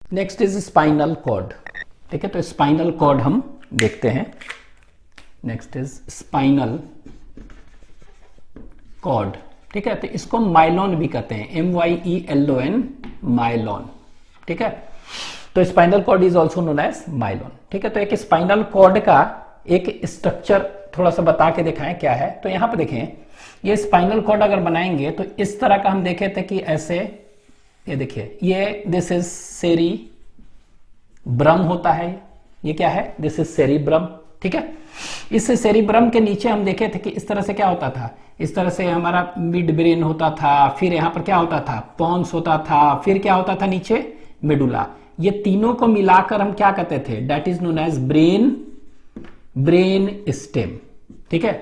Next is spinal cord. ठीक है, तो स्पाइनल कॉर्ड हम देखते हैं। Next is spinal cord. ठीक है, तो इसको माइलॉन भी कहते हैं, MYELON, माइलॉन। ठीक है, तो spinal cord is also known as myelon. ठीक है, तो एक स्पाइनल कॉर्ड का एक स्ट्रक्चर थोड़ा सा बता के दिखाएं क्या है। तो यहां पर देखें, ये स्पाइनल कॉर्ड अगर बनाएंगे तो इस तरह का हम देखे थे कि ऐसे, ये देखिए, ये दिस इज सेरिब्रम होता है। ये क्या है? This is cerebrum. ठीक है, इस सेरिब्रम के नीचे हम देखे थे कि इस तरह से क्या होता था, इस तरह से हमारा मिड ब्रेन होता था, फिर यहां पर क्या होता था, पॉन्स होता था, फिर क्या होता था नीचे, मेडुला। ये तीनों को मिलाकर हम क्या कहते थे, that is known as brain stem. ठीक है,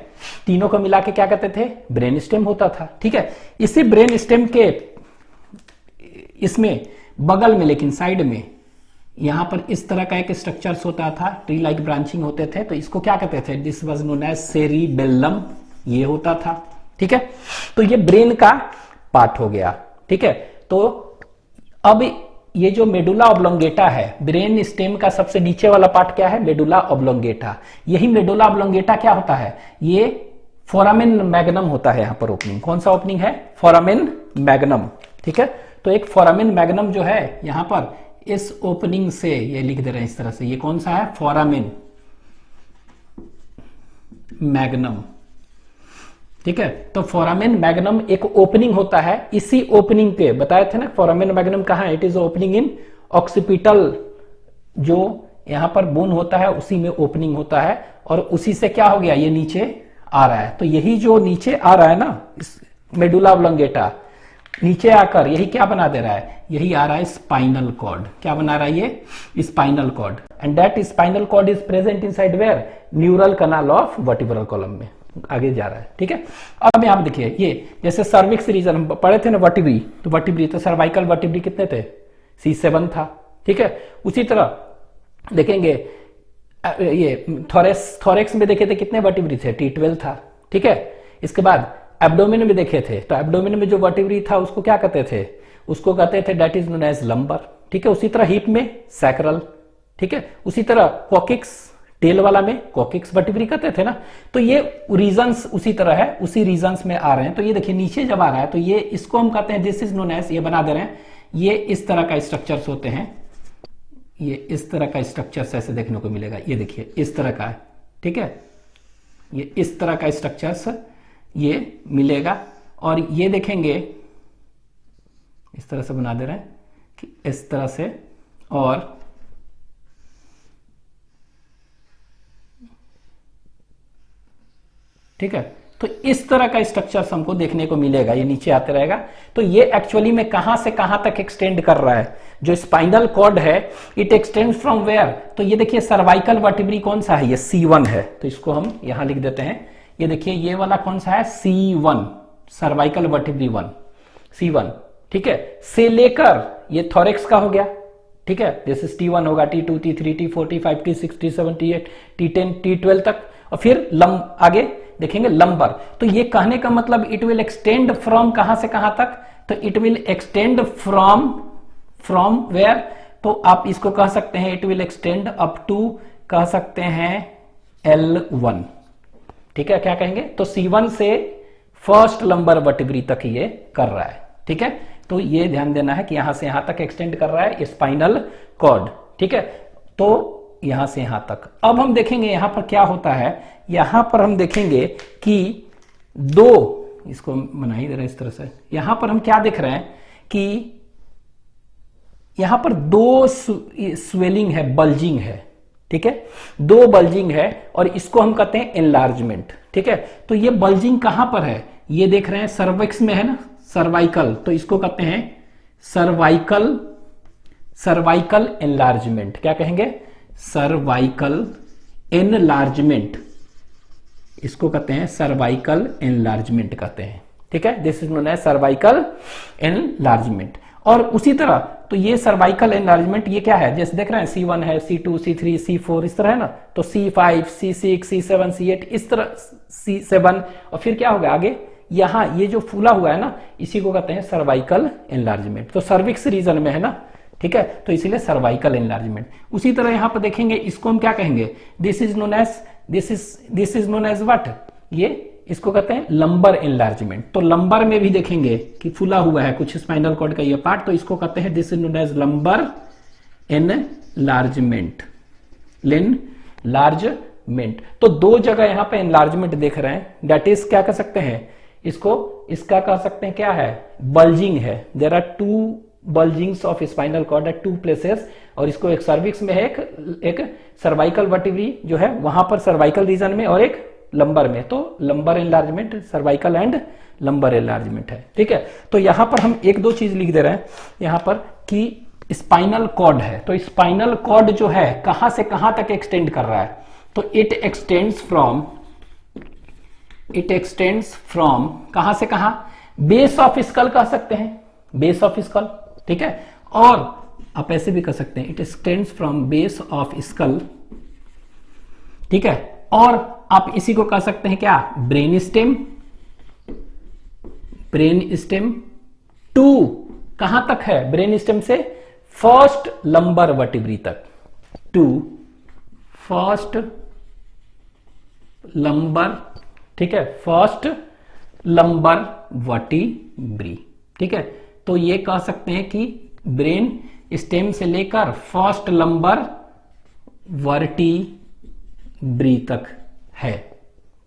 तीनों को मिला के क्या कहते थे, ब्रेन स्टेम होता था। ठीक है, इसी ब्रेन स्टेम के इसमें बगल में, लेकिन साइड में यहां पर इस तरह का एक स्ट्रक्चर्स होता था, ट्री लाइक ब्रांचिंग होते थे, तो इसको क्या कहते थे, this was known as cerebellum. ये होता था। ठीक है, तो ये ब्रेन का पार्ट हो गया। ठीक है, तो अब ये जो मेडुला ऑब्लोंगेटा है, ब्रेन स्टेम का सबसे नीचे वाला पार्ट क्या है, मेडुला ऑब्लोंगेटा। यही मेडुला ऑब्लोंगेटा क्या होता है, ये फोरामेन मैग्नम होता है। यहां पर ओपनिंग कौन सा ओपनिंग है, फोरामेन मैग्नम। ठीक है, तो एक फोरामेन मैग्नम जो है यहां पर इस ओपनिंग से, ये लिख दे रहे हैं इस तरह से, ये कौन सा है, फोरामेन मैग्नम। ठीक है, तो फोरामेन मैग्नम एक ओपनिंग होता है, इसी ओपनिंग के बताए थे ना, फोरामेन मैग्नम कहां है, it is opening in occipital, जो यहां पर बोन होता है उसी में ओपनिंग होता है, और उसी से क्या हो गया, ये नीचे आ रहा है। तो यही जो नीचे आ रहा है ना, इस मेडुला ऑब्लोंगेटा, नीचे आकर यही क्या बना दे रहा है, यही आ रहा है स्पाइनल कॉर्ड। क्या बना रहा है ये, spinal cord. And that spinal cord is present inside where, neural canal of vertebral column में आगे जा रहा है। ठीक है, अब यहां पर देखिए, ये जैसे सर्विक्स रीजन हम पढ़े थे ना, वर्टिब्री, तो वर्टिब्री तो सर्वाइकल वर्टिब्री कितने थे, C7 था। ठीक है, उसी तरह देखेंगे ये थोरेक्स में देखे थे कितने वर्टिब्री थे, T12 था। ठीक है, इसके बाद एब्डोमेन में देखे थे, तो एब्डोमेन में जो वर्टिब्री था उसको क्या कहते थे, उसको कहते थे that is known as lumbar. ठीक है, उसी तरह हिप में सैक्रल। ठीक है, उसी तरह कॉकिक्स, टेल वाला में कॉकिक्स वर्टिब्री कहते थे ना। तो ये रीजन्स उसी तरह है, उसी रीजन्स में आ रहे हैं। तो ये देखिए नीचे जब आ रहा है तो ये इसको हम कहते हैं, दिस इज नोन एज, ये बना दे रहे हैं, ये इस तरह का स्ट्रक्चर्स होते हैं, ये इस तरह का स्ट्रक्चर्स ऐसे देखने को मिलेगा। ये देखिए इस तरह का है। ठीक है, ये इस तरह का स्ट्रक्चर्स ये मिलेगा, और ये देखेंगे इस तरह से बना दे रहे हैं कि इस तरह से, और ठीक है, तो इस तरह का स्ट्रक्चर हमको देखने को मिलेगा, ये नीचे आते रहेगा। तो ये एक्चुअली में कहां से कहां तक एक्सटेंड कर रहा है, जो स्पाइनल कॉर्ड है, इट एक्सटेंड फ्रॉम वेयर। तो ये देखिए सर्वाइकल वर्टिब्री कौन सा है, ये C1 है, तो इसको हम यहां लिख देते हैं। ये देखिए ये वाला कौन सा है, C1, सर्वाइकल वर्टिब्री 1, C1। ठीक है, से लेकर ये थोरेक्स का हो गया। ठीक है, दिस इज T1 होगा, T2, T3, T4, T5, T6, T7, T8, T10, T12 तक, और फिर आगे देखेंगे लंबर। तो ये कहने का मतलब इट विल एक्सटेंड फ्रॉम कहां से कहां तक, तो it will extend from where, तो आप इसको कह सकते हैं it will extend up to, कह सकते हैं L1। ठीक है, क्या कहेंगे, तो C1 से फर्स्ट लंबर वर्टिब्री तक ये कर रहा है। ठीक है, तो ये ध्यान देना है कि यहां से यहां तक एक्सटेंड कर रहा है स्पाइनल कॉर्ड। ठीक है, तो यहां से यहां तक। अब हम देखेंगे यहां पर क्या होता है, यहां पर हम देखेंगे कि दो, इसको बना ही दे रहे हैं इस तरह से, यहां पर हम क्या देख रहे हैं कि यहां पर दो स्वेलिंग है, बल्जिंग है। ठीक है, दो बल्जिंग है, और इसको हम कहते हैं एनलार्जमेंट। ठीक है, तो ये बल्जिंग कहां पर है, ये देख रहे हैं सर्विक्स में है ना, सर्वाइकल, तो इसको कहते हैं सर्वाइकल एनलार्जमेंट। क्या कहेंगे, सर्वाइकल एनलार्जमेंट, इसको कहते हैं सर्वाइकल एनलार्जमेंट कहते हैं। ठीक है, this is known as cervical enlargement. और उसी तरह तो ये सर्वाइकल एनलार्जमेंट ये क्या है, जैसे देख रहे हैं C1 है, C2, C3, C4 इस तरह है ना, तो C5, C6, C7, C8 इस तरह, C7, और फिर क्या होगा आगे, यहां ये जो फूला हुआ है ना, इसी को कहते हैं सर्वाइकल एनलार्जमेंट। तो सर्विक्स रीजन में है ना, ठीक है, तो इसीलिए सर्वाइकल एनलार्जमेंट। उसी तरह यहां पर देखेंगे, इसको हम क्या कहेंगे, this is known as what, ये इसको कहते हैं लंबर एनलार्जमेंट। तो लंबर में भी देखेंगे कि फूला हुआ है कुछ स्पाइनल कॉर्ड का ये पार्ट, तो इसको कहते हैं this is known as lumbar enlargement. Enlargement, तो दो जगह यहां पे एनलार्जमेंट देख रहे हैं, दैट इज क्या कह सकते हैं इसको, इसका कह सकते हैं क्या है, बल्जिंग है। There are two bulgings of spinal cord at two places, और इसको एक सर्विक्स में है, एक सर्वाइकल वर्टिब्री जो है वहां पर सर्वाइकल रीजन में, और एक लंबर में। तो lumbar enlargement, cervical and lumbar enlargement है। ठीक है, तो यहां पर हम एक दो चीज लिख दे रहे हैं यहां पर कि स्पाइनल कॉर्ड है, तो स्पाइनल कॉर्ड जो है कहां से कहां तक एक्सटेंड कर रहा है, तो इट एक्सटेंड्स फ्रॉम कहां से कहां, बेस ऑफ स्कल कह सकते हैं, बेस ऑफ स्कल। ठीक है, और आप ऐसे भी कह सकते हैं it extends from base of school. ठीक है, और आप इसी को कह सकते हैं क्या, ब्रेन स्टेम टू कहां तक है, ब्रेन स्टेम से फर्स्ट लंबर वर्टिब्री तक, टू फर्स्ट लंबर, ठीक है, फर्स्ट लंबर वर्टिब्री। ठीक है, तो ये कह सकते हैं कि ब्रेन स्टेम से लेकर फर्स्ट लंबर वर्टिब्री तक है।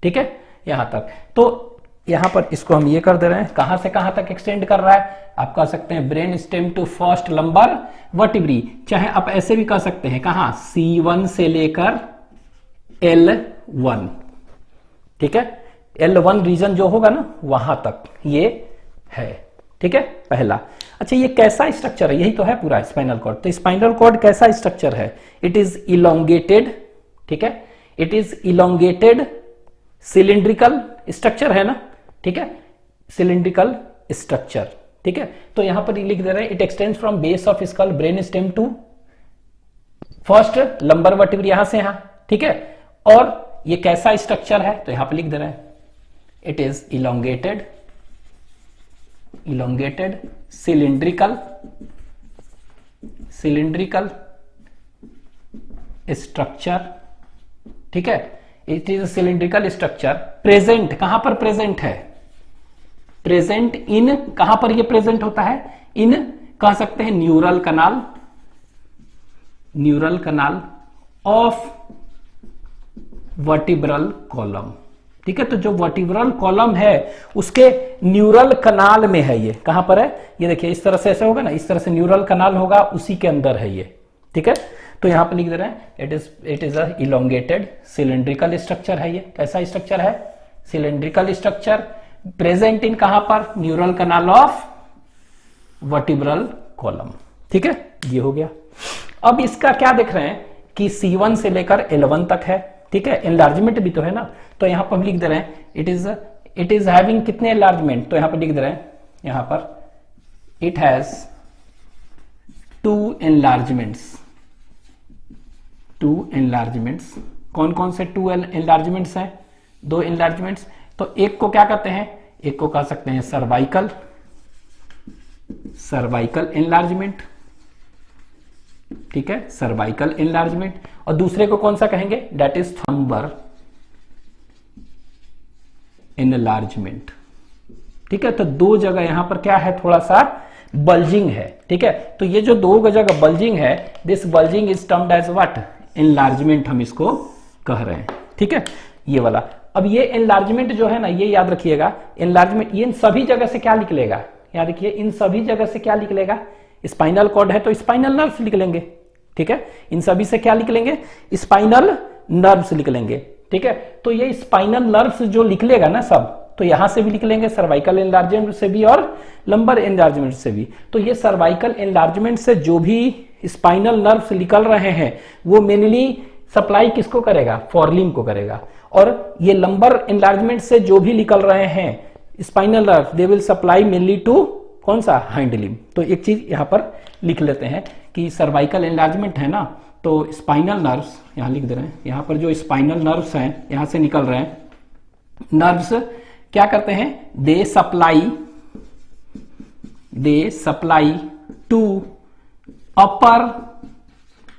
ठीक है, यहां तक, तो यहां पर इसको हम ये कर दे रहे हैं, कहां से कहां तक एक्सटेंड कर रहा है, आप कह सकते हैं brain stem to first lumbar vertebrae, चाहे आप ऐसे भी कह सकते हैं कहां, C1 से लेकर L1। ठीक है, L1 रीजन जो होगा ना वहां तक ये है। ठीक है, पहला। अच्छा, ये कैसा स्ट्रक्चर है, यही तो है पूरा स्पाइनल कॉर्ड। तो स्पाइनल कॉर्ड कैसा स्ट्रक्चर है, इट इज इलोंगेटेड। ठीक है, it is elongated cylindrical structure है ना। ठीक है, सिलिंड्रिकल स्ट्रक्चर। ठीक है, तो यहां पर लिख दे रहे हैं it extends from base of skull brain stem to first lumbar vertebrae, यहां से यहां। ठीक है, और ये कैसा स्ट्रक्चर है, तो यहां पर लिख दे रहे हैं it is elongated cylindrical structure। ठीक है, it is cylindrical structure, present कहां पर प्रेजेंट है, प्रेजेंट इन, कहां पर ये प्रेजेंट होता है, इन कह सकते हैं neural canal of vertebral column. ठीक है, तो जो वर्टिब्रल कॉलम है उसके न्यूरल कनाल में है, ये कहां पर है, ये देखिए इस तरह से ऐसे होगा ना, इस तरह से न्यूरल कनाल होगा, उसी के अंदर है ये। ठीक है, तो यहां पर लिख दे रहे हैं it is a elongated cylindrical structure है। ये कैसा स्ट्रक्चर है, सिलिंड्रिकल स्ट्रक्चर, प्रेजेंट इन कहां पर, neural canal of vertebral column. ठीक है, ये हो गया। अब इसका क्या देख रहे हैं कि C1 से लेकर L1 तक है। ठीक है, एनलार्जमेंट भी तो है ना, तो यहां पर हम लिख दे रहे हैं इट इज हैविंग कितने एनलार्जमेंट, तो यहां पर लिख दे रहे हैं, यहां पर इट हैज टू एनलार्जमेंट्स। कौन कौन से टू एनलार्जमेंट्स हैं, दो एनलार्जमेंट्स। तो एक को क्या कहते हैं, एक को कह सकते हैं सर्वाइकल एनलार्जमेंट। ठीक है, सर्वाइकल एनलार्जमेंट, और दूसरे को कौन सा कहेंगे, दैट इज थम्बर एनलार्जमेंट। ठीक है, तो दो जगह यहां पर क्या है, थोड़ा सा बल्जिंग है। ठीक है, तो ये जो दो जगह बल्जिंग है, this bulging is termed as what, enlargement हम इसको कह रहे हैं। ठीक है, ये वाला। अब ये एनलार्जमेंट जो है ना, ये याद रखिएगा, एनलार्जमेंट ये इन सभी जगह से क्या निकलेगा, याद रखिए इन सभी जगह से क्या निकलेगा, स्पाइनल कॉर्ड है तो स्पाइनल नर्व्स लिख लेंगे। ठीक है, इन सभी से क्या लिख लेंगे, स्पाइनल नर्व्स लिख लेंगे। ठीक है, तो ये स्पाइनल नर्व्स जो लिख लेगा ना सब, तो यहां से भी लिख लेंगे, सर्वाइकल एनलार्जमेंट से भी और लंबर एनलार्जमेंट से भी। तो ये सर्वाइकल एनलार्जमेंट से जो भी स्पाइनल नर्व्स निकल रहे हैं वो मेनली सप्लाई किसको करेगा, फोरलिम्ब को करेगा। और ये लंबर एनलार्जमेंट से जो भी निकल रहे हैं spinal nerves, they will supply mainly to कौन सा, हाइंड लिम्ब। तो एक चीज यहां पर लिख लेते हैं कि सर्वाइकल एनलार्जमेंट है ना, तो स्पाइनल नर्व्स यहां लिख दे रहे हैं, यहां पर जो स्पाइनल नर्व्स हैं यहां से निकल रहे हैं, नर्व्स क्या करते हैं, they supply to upper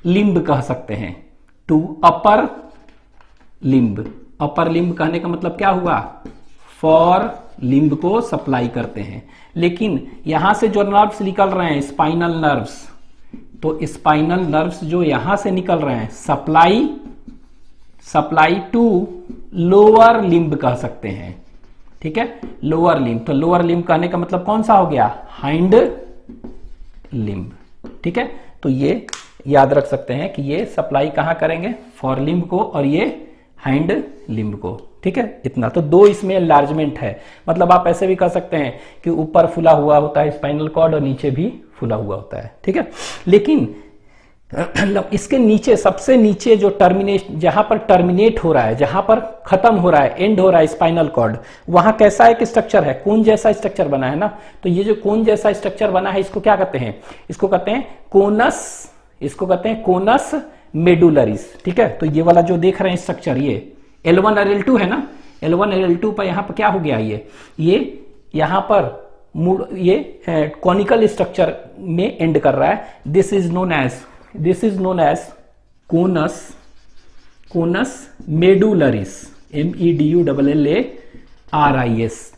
limb कह सकते हैं, to upper limb. Upper limb कहने का मतलब क्या हुआ, फॉर लिम्ब को सप्लाई करते हैं। लेकिन यहां से जो नर्व्स निकल रहे हैं स्पाइनल नर्व्स, तो स्पाइनल नर्व्स जो यहां से निकल रहे हैं सप्लाई टू लोअर लिम्ब कह सकते हैं। ठीक है, लोअर लिम्ब। तो लोअर लिम्ब कहने का मतलब कौन सा हो गया, हाइंड लिम्ब। ठीक है, तो ये याद रख सकते हैं कि ये सप्लाई कहां करेंगे, फॉर लिम्ब को, और ये हाइंड लिम्ब को। ठीक है, इतना। तो दो इसमें एनलार्जमेंट है, मतलब आप ऐसे भी कह सकते हैं कि ऊपर फुला हुआ होता है स्पाइनल कॉर्ड और नीचे भी फुला हुआ होता है। ठीक है, लेकिन इसके नीचे, सबसे नीचे जो जहां पर टर्मिनेट हो रहा है, जहां पर खत्म हो रहा है, एंड हो रहा है स्पाइनल कॉर्ड, वहां कैसा एक स्ट्रक्चर है, कोन जैसा स्ट्रक्चर बना है ना। तो ये जो कोन जैसा स्ट्रक्चर बना है, इसको क्या कहते हैं, इसको कहते हैं कोनस, इसको कहते हैं कोनस मेडुलरिस। ठीक है, तो ये वाला जो देख रहे हैं स्ट्रक्चर, ये L1 और L2 है ना, L1 और L2 पर यहां पर क्या हो गया, ये यहां पर ये कॉनिकल स्ट्रक्चर में एंड कर रहा है। This is known as conus medullaris, MEDULLARIS।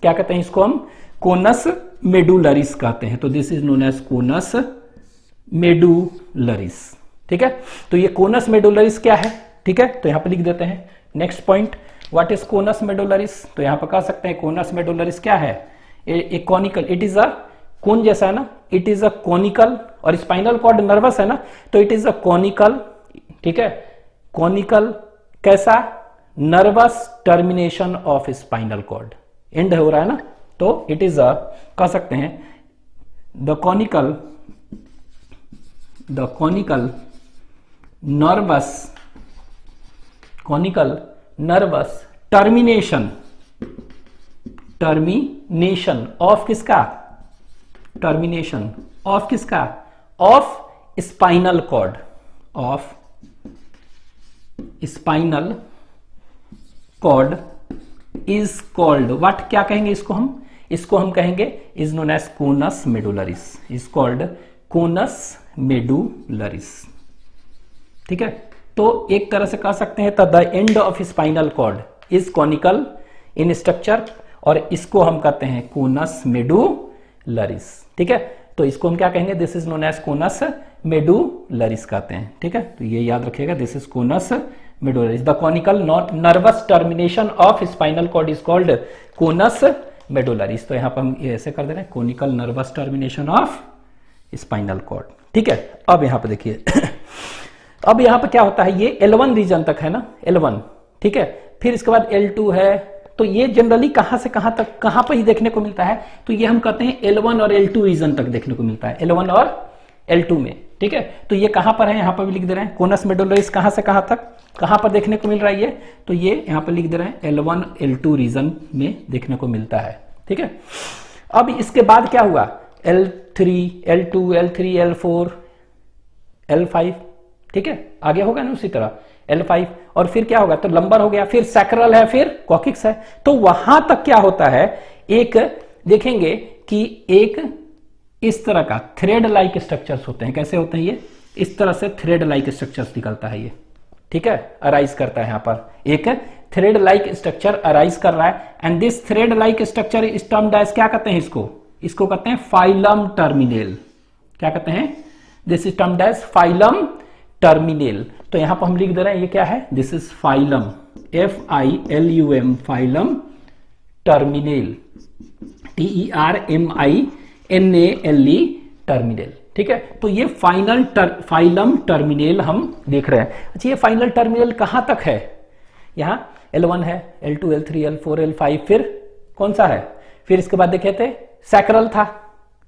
क्या कहते हैं इसको हम, कोनस मेडुलरिस कहते हैं। तो this is known as conus medullaris. ठीक है, तो ये कोनस मेडुलरिस क्या है। ठीक है, तो यहां पर लिख देते हैं next point, what is conus medullaris. तो यहां पर कह सकते हैं कोनस मेडुलरिस क्या है, ए कॉनिकल, इट इज अ कोन जैसा है ना, इट इज अ कॉनिकल, और स्पाइनल कॉर्ड नर्वस है ना, तो इट इज अ कॉनिकल। ठीक है, कॉनिकल कैसा, nervous termination of spinal cord, end हो रहा है ना, तो इट इज अ, कह सकते हैं the conical nervous termination of किसका, of spinal cord, is called what, क्या कहेंगे इसको हम कहेंगे is known as conus medullaris, is called conus medullaris. ठीक है, तो एक तरह से कह सकते हैं the end of spinal cord is conical in structure, और इसको हम कहते हैं कोनस मेडुलरिस। ठीक है, तो इसको हम क्या कहेंगे, this is known as conus medullaris कहते हैं। ठीक है, तो ये याद रखिएगा, this is conus medullaris. The conical nervous termination of spinal cord is called conus medullaris. तो यहां पर हम ये ऐसे कर दे रहे हैं, conical nervous termination of spinal cord. ठीक है, अब यहां पर देखिए अब यहां पर क्या होता है, ये L1 रीजन तक है ना, L1। ठीक है, फिर इसके बाद L2 है, तो ये जनरली कहां से कहां तक, कहां पर ही देखने को मिलता है, तो ये हम कहते हैं L1 और L2 रीजन तक देखने को मिलता है, L1 और L2 में। ठीक है, तो ये कहां पर है, यहां पर भी लिख दे रहे हैं, कोनस मेडुलरिस कहां से कहां तक, कहां पर देखने को मिल रहा है ये, तो ये यहां पर लिख दे रहे हैं L1 L2 रीजन में देखने को मिलता है। ठीक है, अब इसके बाद क्या हुआ, L3 L2 L3 L4 L5। ठीक है, आगे होगा ना उसी तरह L5, और फिर क्या होगा, तो लंबर हो गया, फिर सैक्रल है, फिर कॉकिक्स है। तो वहां तक क्या होता है, एक देखेंगे कि एक इस तरह का थ्रेड लाइक स्ट्रक्चर्स होते हैं। कैसे होते हैं ये, इस तरह से थ्रेड लाइक स्ट्रक्चर्स निकलता है ये। ठीक है, अराइज करता है, यहां पर एक थ्रेड लाइक स्ट्रक्चर अराइज कर रहा है, and this thread like structure is termed as, क्या कहते हैं इसको कहते हैं फाइलम टर्मिनेल। क्या कहते हैं, this is termed as filum terminale. तो यहां पर हम लिख दे रहे हैं, ये क्या है, this is filum, FILUM, filum terminale, TERMINALE, terminale. ठीक है, तो ये फाइलम टर्मिनेल हम देख रहे हैं। अच्छा, ये फाइनल टर्मिनेल कहां तक है, यहां L1 है, L2 L3 L4 L5, फिर कौन सा है, फिर इसके बाद देखे थे सैक्रल था।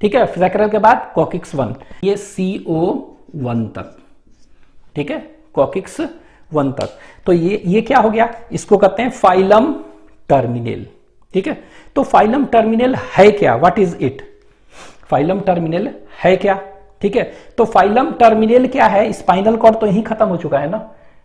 ठीक है, सैक्रल के बाद कॉकिक्स 1, ये CO1 तक। ठीक है, कॉकिक्स 1 तक। तो ये क्या हो गया, इसको कहते हैं फाइलम टर्मिनेल। ठीक है, तो फाइलम टर्मिनेल है क्या, व्हाट इज इट, फाइलम टर्मिनेल है क्या। ठीक है, तो फाइलम टर्मिनेल क्या है, स्पाइनल कॉर्ड तो यहीं खत्म हो चुका है ना,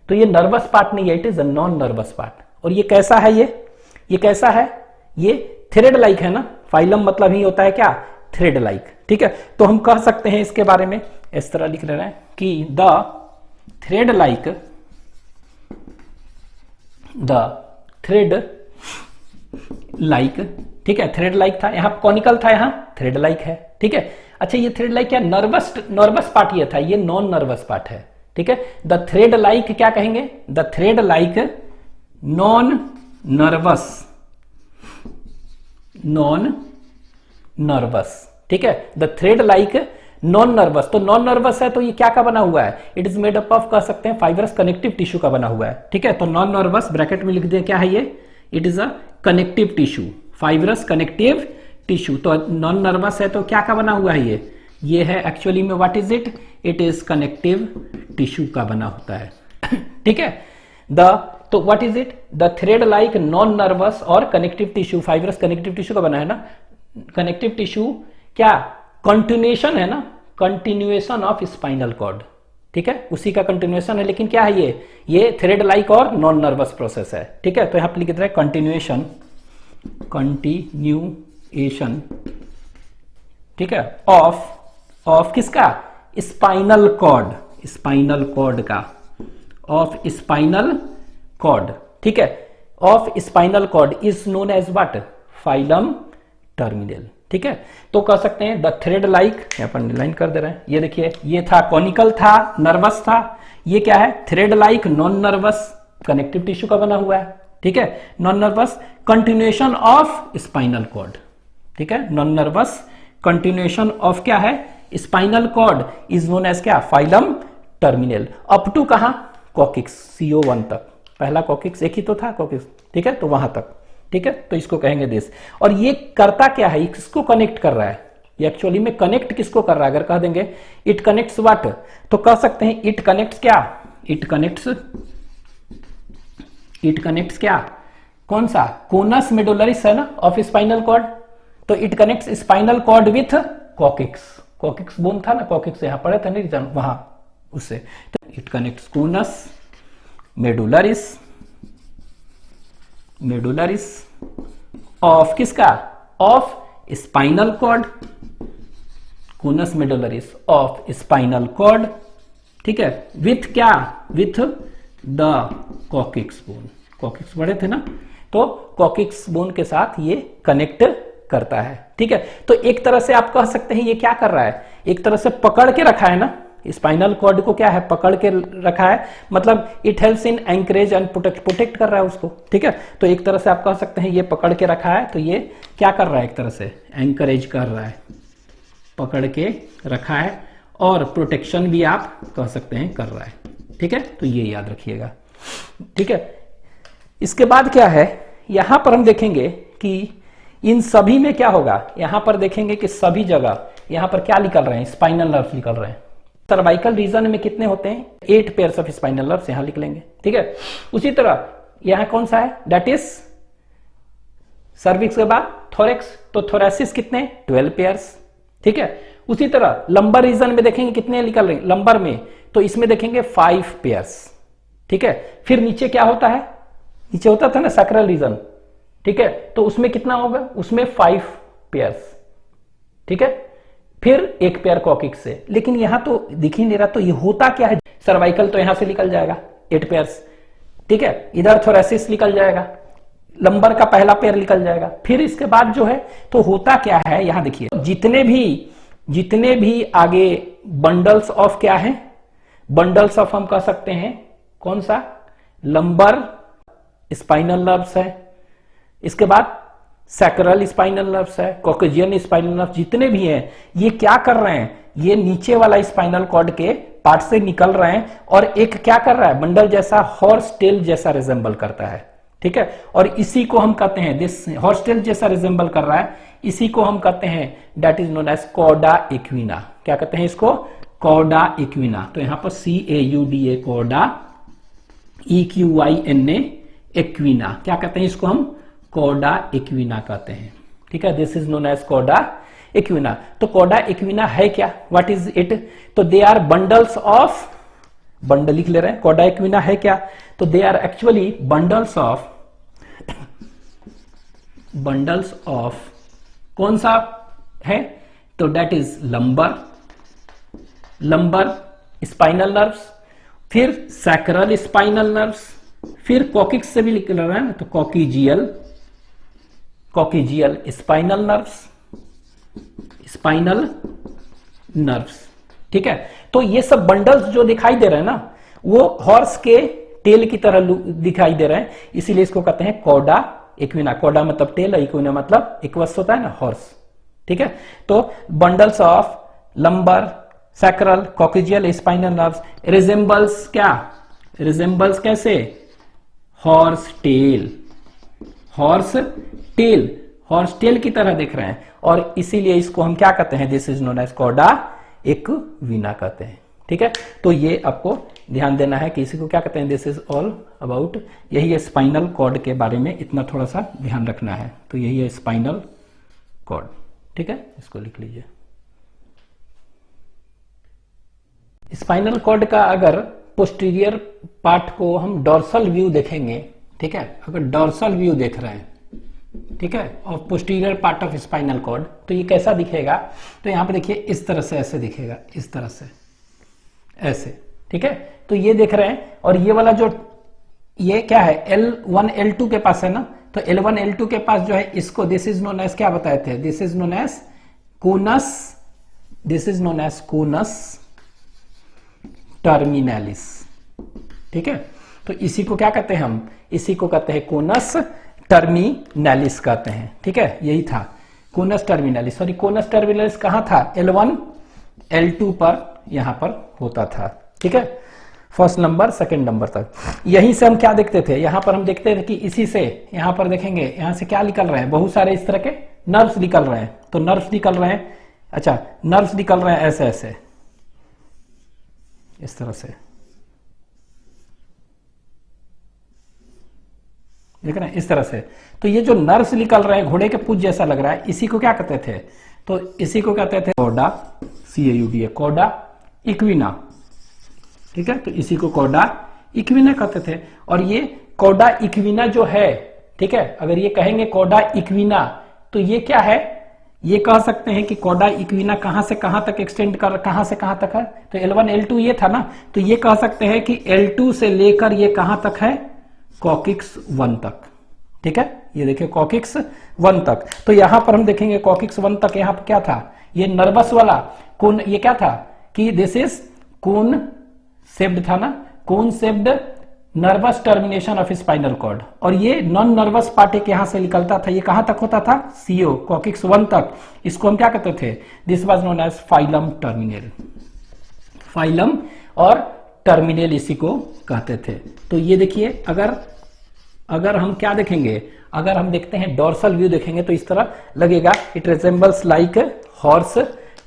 तो ये नर्वस पार्ट नहीं है, it is a non nervous part. और ये कैसा है, ये कैसा है, ये थ्रेड लाइक है ना, फाइलम मतलब ही होता है क्या, थ्रेड लाइक। ठीक है, तो हम कह सकते हैं इसके बारे में इस तरह लिख ले रहे हैं कि द थ्रेड लाइक, ठीक है, थ्रेड लाइक था, यहां कॉनिकल था, यहां थ्रेड लाइक है। ठीक है, अच्छा ये थ्रेड लाइक क्या, नर्वस पार्ट ये था, ये नॉन नर्वस पार्ट है। ठीक है, द थ्रेड लाइक क्या कहेंगे, the thread like non nervous. ठीक है, the thread like non nervous, तो नॉन नर्वस है तो ये क्या का बना हुआ है, it is made up of, कह सकते हैं फाइब्रस कनेक्टिव टिश्यू का बना हुआ है। ठीक है, तो नॉन नर्वस ब्रैकेट में लिख दें क्या है ये, it is a connective tissue, fibrous connective tissue. तो नॉन नर्वस है तो क्या का बना हुआ है ये है एक्चुअली में what is it, it is connective tissue का बना होता है। ठीक है, तो what is it, the thread like non nervous और connective tissue, fibrous connective tissue का बना है ना। कनेक्टिव टिश्यू क्या कंटिन्यूएशन है ना, कंटिन्यूएशन ऑफ स्पाइनल कॉर्ड। ठीक है, उसी का कंटिन्यूएशन है, लेकिन क्या है ये थ्रेड लाइक और नॉन नर्वस प्रोसेस है। ठीक है, तो यहां पर लिख रहे हैं कंटिन्यूएशन, ठीक है, ऑफ किसका, स्पाइनल कॉर्ड का, ऑफ स्पाइनल कॉर्ड। ठीक है, of spinal cord is known as what, filum terminal. ठीक है, तो कह सकते हैं द थ्रेड लाइक, यहां पर लाइन कर दे रहे हैं, ये देखिए ये था कॉनिकल था, नर्वस था, ये क्या है thread like non nervous connective tissue का बना हुआ है। ठीक है, non nervous continuation of spinal cord. ठीक है, नॉन नर्वस कंटिन्यूएशन ऑफ क्या है, spinal cord is known as क्या, फाइलम टर्मिनल, अप टू कहां, कॉकिक्स, CO1 तक, पहला कॉकिक्स एक ही तो था कॉकिक्स। ठीक है, तो वहां तक। ठीक है, तो इसको कहेंगे दिस। और ये करता क्या है, किसको कनेक्ट कर रहा है, ये एक्चुअली में कनेक्ट किसको कर रहा है, अगर कह देंगे इट कनेक्ट्स व्हाट, तो कह सकते हैं इट कनेक्ट्स क्या, इट कनेक्ट्स क्या, कौन सा, कोनस मेडुलरिस है ना ऑफ स्पाइनल कॉर्ड, तो it connects spinal cord with coccyx bone था ना, कॉकिक्स यहां पड़े थे नहीं वहां, उससे, तो it connects conus medullaris of किसका, of spinal cord, conus medullaris of spinal cord. ठीक है, विथ क्या, with the coccyx bone, coccyx बड़े थे ना, तो कॉकिक्स बोन के साथ ये कनेक्ट करता है। ठीक है, तो एक तरह से आप कह सकते हैं ये क्या कर रहा है, एक तरह से पकड़ के रखा है ना, स्पाइनल कॉर्ड को क्या है, पकड़ के रखा है, मतलब it helps in anchorage and protect कर रहा है उसको। ठीक है, तो एक तरह से आप कह सकते हैं ये पकड़ के रखा है, तो ये क्या कर रहा है, एक तरह से एंकरेज कर रहा है, पकड़ के रखा है, और प्रोटेक्शन भी आप कह सकते हैं कर रहा है। ठीक है, तो ये याद रखिएगा। ठीक है, इसके बाद क्या है, यहां पर हम देखेंगे कि इन सभी में क्या होगा, यहां पर देखेंगे कि सभी जगह यहां पर क्या निकल रहे हैं, स्पाइनल नर्व्स निकल रहे हैं। सर्वाइकल रीजन में कितने होते हैं, 8 पेयर्स ऑफ स्पाइनल नर्व्स यहां लिख लेंगे। ठीक है, उसी तरह यहां कौन सा है, दैट इज सर्विक्स के बाद थोरेक्स, तो थोरेसिस कितने, 12 पेयर्स। ठीक है, उसी तरह लंबर रीजन में देखेंगे कितने निकल रहे हैं, लंबर में तो इसमें देखेंगे 5 पेयर्स। ठीक है, फिर नीचे क्या होता है, नीचे होता था ना सैक्रल रीजन। ठीक है, तो उसमें कितना होगा, उसमें 5 पेयर्स। ठीक है, फिर एक पेयर कॉकिक्स से, लेकिन यहां तो दिख ही नहीं रहा, तो ये होता क्या है, सर्वाइकल तो यहां से निकल जाएगा 8 पेयर्स। ठीक है, इधर थोरेसिस निकल जाएगा, लंबर का पहला पेयर निकल जाएगा, फिर इसके बाद जो है तो होता क्या है, यहां देखिए जितने भी आगे बंडल्स ऑफ क्या है, बंडल्स ऑफ हम कह सकते हैं कौन सा, लंबर स्पाइनल नर्व्स है, इसके बाद सैक्रल स्पाइनल नर्व्स है, कॉकेजियन स्पाइनल नर्व्स, जितने भी हैं ये क्या कर रहे हैं, ये नीचे वाला स्पाइनल कॉर्ड के पार्ट से निकल रहे हैं, और एक क्या कर रहा है, बंडल जैसा हॉर्स टेल जैसा रिजेंबल करता है। ठीक है, और इसी को हम कहते हैं, दिस हॉर्स टेल जैसा रिजेंबल कर रहा है, इसी को हम कहते हैं that is known as cauda equina. क्या कहते हैं इसको, कॉर्डा इक्विना। तो यहां पर CAUDA कॉर्डा, EQUINA एक्विना, क्या कहते हैं इसको हम, कॉर्डा इक्विना कहते हैं। ठीक है, this is known as cauda equina. तो कॉर्डा इक्विना है क्या, व्हाट इज इट, तो they are bundles of, bundle लिख ले रहे हैं, कॉर्डा इक्विना है क्या, तो they are actually bundles of कौन सा है, तो that is lumbar spinal nerves, फिर सैक्रल स्पाइनल नर्व्स, फिर कॉकिक्स से भी निकल रहा है ना, तो कॉकिजियल स्पाइनल नर्व्स। ठीक है, तो ये सब बंडल्स जो दिखाई दे रहे हैं ना, वो हॉर्स के टेल की तरह दिखाई दे रहे हैं, इसीलिए इसको कहते हैं कॉडा इक्विना। कॉडा मतलब टेल, इक्विना मतलब इक्वस होता है ना, हॉर्स। ठीक है, तो bundles of lumbar, sacral, coccygeal spinal nerves resembles क्या, रिजेंबल्स कैसे, हॉर्स टेल की तरह दिख रहे हैं, और इसीलिए इसको हम क्या कहते हैं, this is known as cauda equina कहते हैं। ठीक है, तो ये आपको ध्यान देना है कि इसी को क्या कहते हैं, दिस इज ऑल अबाउट, यही है स्पाइनल कॉर्ड के बारे में, इतना थोड़ा सा ध्यान रखना है। तो यही है स्पाइनल कॉर्ड। ठीक है, इसको लिख लीजिए। स्पाइनल कॉर्ड का अगर पोस्टीरियर पार्ट को हम डॉर्सल व्यू देखेंगे, ठीक है, अगर डॉर्सल व्यू देख रहे हैं, ठीक है, और posterior part of spinal cord, तो ये कैसा दिखेगा, तो यहां पे देखिए इस तरह से ऐसे दिखेगा, इस तरह से ऐसे। ठीक है, तो ये देख रहे हैं, और ये वाला जो ये क्या है, L1 L2 के पास है ना, तो L1 L2 के पास जो है, इसको दिस इज नोन एज क्या बताए थे, this is known as conus terminalis. ठीक है, तो इसी को क्या कहते हैं हम, इसी को कहते हैं कोनस टर्मिनालिस कहते हैं। ठीक है, यही था conus terminalis. Sorry, conus terminalis कहां था, L1 L2 पर यहां पर होता था। ठीक है, फर्स्ट नंबर सेकंड नंबर तक। यहीं से हम क्या देखते थे, यहां पर हम देखते थे कि इसी से यहां पर देखेंगे, यहां से क्या निकल रहे हैं, बहुत सारे इस तरह के नर्व्स निकल रहे हैं। तो नर्व्स निकल रहे हैं, अच्छा नर्व्स निकल रहे हैं ऐसे ऐसे, इस तरह से, देख रहे हैं इस तरह से। तो ये जो नर्व्स निकल रहे हैं, घोड़े के पूंछ जैसा लग रहा है, इसी को क्या कहते थे, तो इसी को कहते थे कॉडा, CAUDA, कॉडा इक्विना। ठीक है, तो इसी को कॉडा इक्विना कहते थे। और ये कॉडा इक्विना जो है, ठीक है, अगर ये कहेंगे कॉडा इक्विना, तो ये क्या है, ये कह सकते हैं कि कॉडा इक्विना कहां से कहां तक एक्सटेंड कर, कहां से कहां तक है, तो L1 L2 ये था ना, तो ये कह सकते हैं कि L2 से लेकर ये कहां तक है, कॉकिक्स 1 तक। ठीक है, ये देखिए कॉकिक्स 1 तक। तो यहां पर हम देखेंगे कॉकिक्स 1 तक, यहां पर क्या था, ये नर्वस वाला कौन, ये क्या था कि दिस इज कोन शेप्ड था ना, cone shaped nervous termination of spinal cord, और ये नॉन नर्वस पार्ट एक यहां से निकलता था, ये कहां तक होता था, CO कॉकिक्स 1 तक। इसको हम क्या कहते थे, this was known as filum terminal, filum और टर्मिनल इसी को कहते थे। तो ये देखिए, अगर हम क्या देखेंगे, अगर हम देखते हैं डॉर्सल व्यू देखेंगे, तो इस तरह लगेगा, it resembles like horse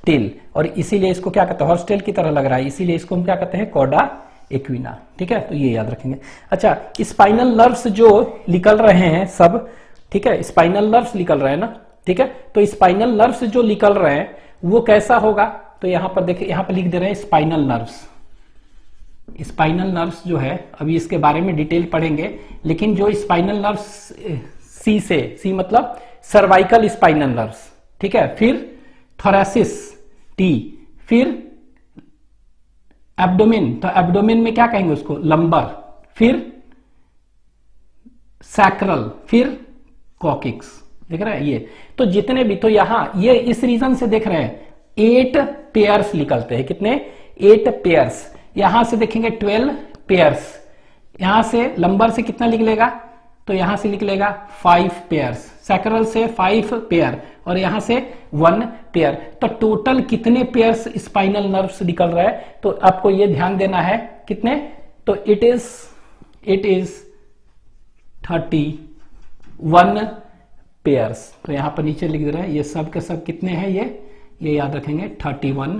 tail, और इसीलिए इसको क्या कहते हैं, हॉर्स टेल की तरह लग रहा है, इसीलिए इसको हम क्या कहते हैं, कॉडा इक्विना। ठीक है, तो ये याद रखेंगे। अच्छा, स्पाइनल नर्व्स जो निकल रहे हैं सब, ठीक है, स्पाइनल नर्व्स निकल रहे हैं ना, ठीक है, तो स्पाइनल नर्व्स जो निकल रहे हैं वो कैसा होगा, तो यहां पर देखिए, यहां पर लिख दे रहे हैं स्पाइनल नर्व्स। स्पाइनल नर्व्स जो है, अभी इसके बारे में डिटेल पढ़ेंगे, लेकिन जो स्पाइनल नर्व्स सी मतलब सर्वाइकल स्पाइनल नर्व्स, ठीक है, फिर थोरेसिस T, फिर एब्डोमेन, तो एब्डोमेन में क्या कहेंगे उसको, लंबर, फिर सैक्रल, फिर कॉकिक्स। देख रहे हैं ये, तो जितने भी, तो यहां ये इस रीजन से देख रहे हैं 8 पेयर्स निकलते हैं, कितने, 8 पेयर्स। यहां से देखेंगे 12 पेयर्स, यहां से लंबर से कितना निकलेगा, तो यहां से निकलेगा 5 पेयर्स, सैक्रल से 5 पेयर, और यहां से 1 पेयर। तो टोटल कितने पेयर्स स्पाइनल नर्व्स निकल रहा है, तो आपको ये ध्यान देना है, कितने, तो इट इज 31 पेयर्स। तो यहां पर नीचे लिख दे रहा है, ये सब के सब कितने हैं, ये याद रखेंगे, 31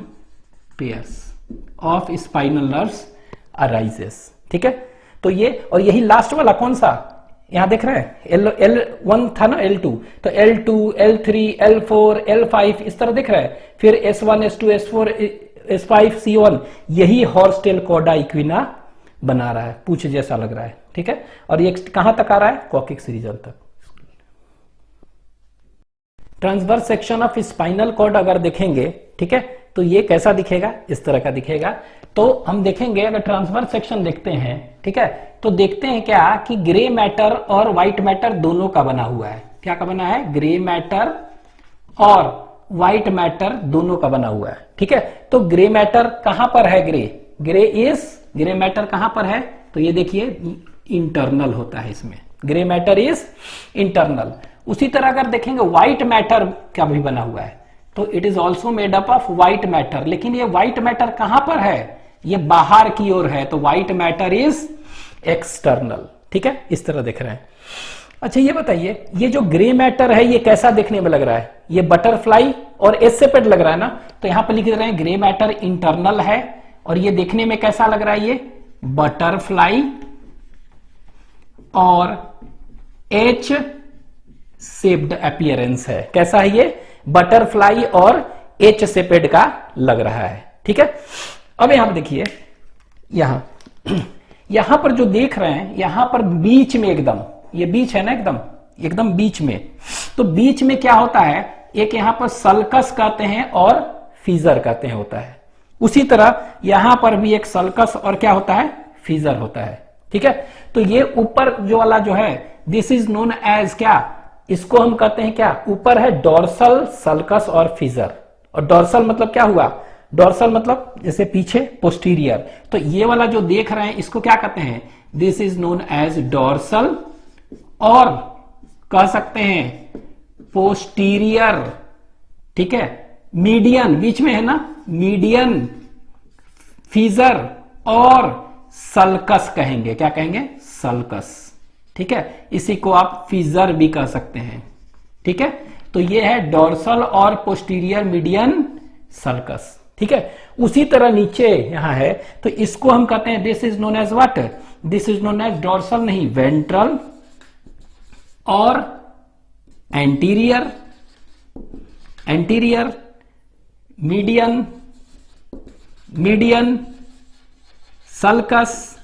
pairs of spinal nerves arises. ठीक है, तो ये, और यही लास्ट वाला कौन सा, यहां देख रहे हैं L1 था ना, L2, तो L2, L3, L4, L5 इस तरह दिख रहा है, फिर S1, S2, S4, S5, C1, यही हॉर्स टेल कॉडा इक्विना बना रहा है, पूछ जैसा लग रहा है। ठीक है, और ये कहां तक आ रहा है, कॉकिक्स रीजन तक। Transverse section of spinal cord अगर देखेंगे, ठीक है, तो ये कैसा दिखेगा, इस तरह का दिखेगा। तो हम देखेंगे अगर ट्रांसवर्स सेक्शन देखते हैं, ठीक है, तो देखते हैं क्या कि ग्रे मैटर और व्हाइट मैटर दोनों का बना हुआ है। क्या का बना है? ग्रे मैटर और व्हाइट मैटर दोनों का बना हुआ है, ठीक है। तो ग्रे मैटर कहां पर है? ग्रे मैटर कहां पर है? तो ये देखिए इंटरनल होता है इसमें, ग्रे मैटर इज इंटरनल। उसी तरह अगर देखेंगे व्हाइट मैटर का भी बना हुआ है, तो it is also made up of white matter, लेकिन ये व्हाइट मैटर कहां पर है? ये बाहर की ओर है, तो व्हाइट मैटर इज एक्सटर्नल, ठीक है, इस तरह देख रहे हैं। अच्छा ये बताइए, ये जो ग्रे मैटर है ये कैसा देखने में लग रहा है? ये बटरफ्लाई और एस से पेड लग रहा है ना, तो यहां पर लिख रहे हैं ग्रे मैटर इंटरनल है, और ये देखने में कैसा लग रहा है? ये बटरफ्लाई और एच शेप्ड अपीयरेंस है। कैसा है ये? बटरफ्लाई और एच शेपेड का लग रहा है, ठीक है। अब यहां देखिए, यहां पर जो देख रहे हैं, यहां पर बीच में एकदम, ये बीच है ना, एकदम बीच में, तो बीच में क्या होता है? एक यहां पर सल्कस कहते हैं और फीजर कहते हैं होता है। उसी तरह यहां पर भी एक सल्कस और क्या होता है? फीजर होता है, ठीक है। तो ये ऊपर जो वाला जो है, दिस इज नोन एज क्या? इसको हम कहते हैं क्या? ऊपर है डोर्सल, सल्कस और फीजर। और डोर्सल मतलब क्या हुआ? डोर्सल मतलब जैसे पीछे, पोस्टीरियर। तो ये वाला जो देख रहे हैं इसको क्या कहते हैं? This is known as dorsal, और कह सकते हैं पोस्टीरियर, ठीक है। मीडियन बीच में है ना, मीडियन, फीजर और सल्कस कहेंगे। क्या कहेंगे? सल्कस, ठीक है। इसी को आप फीजर भी कह सकते हैं, ठीक है। तो ये है डोर्सल और पोस्टीरियर, मीडियन, सल्कस, ठीक है। उसी तरह नीचे यहां है, तो इसको हम कहते हैं this is known as what? This is known as dorsal नहीं, वेंट्रल और एंटीरियर, मीडियन, सल्कस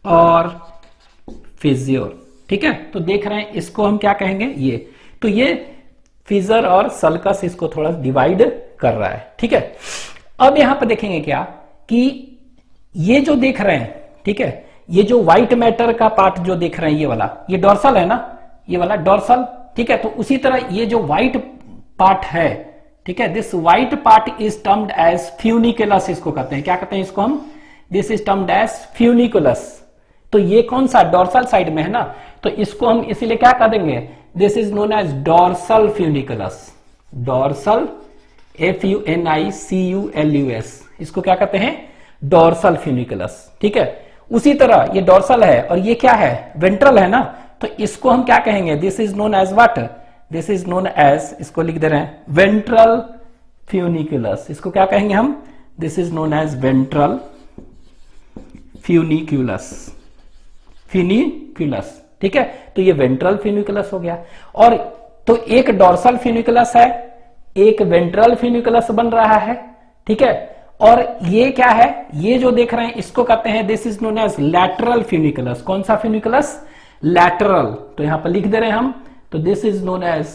और फिजियोर, ठीक है। तो देख रहे हैं इसको हम क्या कहेंगे? ये तो ये फिजर और सल्कस इसको थोड़ा डिवाइड कर रहा है, ठीक है। अब यहां पर देखेंगे क्या कि ये जो देख रहे हैं, ठीक है, ये जो व्हाइट मैटर का पार्ट जो देख रहे हैं, ये वाला, ये डोर्सल है ना, ये वाला डोर्सल, ठीक है। तो उसी तरह ये जो व्हाइट पार्ट है, ठीक है, this white part is termed as funiculus, इसको कहते हैं। क्या कहते हैं इसको हम? This is termed as funiculus. तो ये कौन सा? डोर्सल साइड में है ना, तो इसको हम इसीलिए क्या कह देंगे? This is known as dorsal funiculus, dorsal, FUNICULUS, इसको क्या कहते हैं? डोर्सल फ्यूनिकुलस, ठीक है। उसी तरह ये डोर्सल है और ये क्या है? वेंट्रल है ना, तो इसको हम क्या कहेंगे? This is known as what? This is known as, इसको लिख दे रहे हैं वेंट्रल फ्यूनिकुलस। इसको क्या कहेंगे हम? This is known as ventral funiculus, ठीक है। तो ये वेंट्रल फ्यूनिकुलस हो गया। और तो एक डोर्सल फ्यूनिकुलस है, एक वेंट्रल फ्यूनिकुलस बन रहा है, ठीक है। और ये क्या है? ये जो देख रहे हैं इसको कहते हैं this is known as lateral funiculus. कौन सा फ्यूनिकुलस? लैटरल। तो यहां पर लिख दे रहे हैं हम, तो this is known as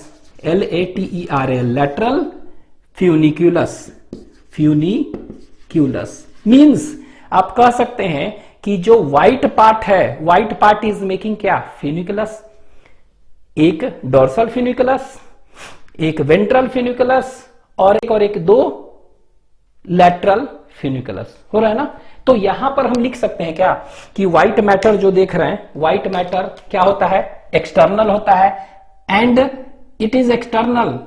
LATERL, lateral funiculus. Means आप कह सकते हैं कि जो व्हाइट पार्ट है, व्हाइट पार्ट इज मेकिंग क्या? फ्यूनिकुलस। एक डोर्सल फ्यूनिकुलस, एक वेंट्रल फ्यूनिकुलस और एक दो लैटरल फ्यूनिकुलस हो रहा है ना। तो यहां पर हम लिख सकते हैं क्या कि व्हाइट मैटर जो देख रहे हैं, व्हाइट मैटर क्या होता है? एक्सटर्नल होता है, एंड इट इज एक्सटर्नल।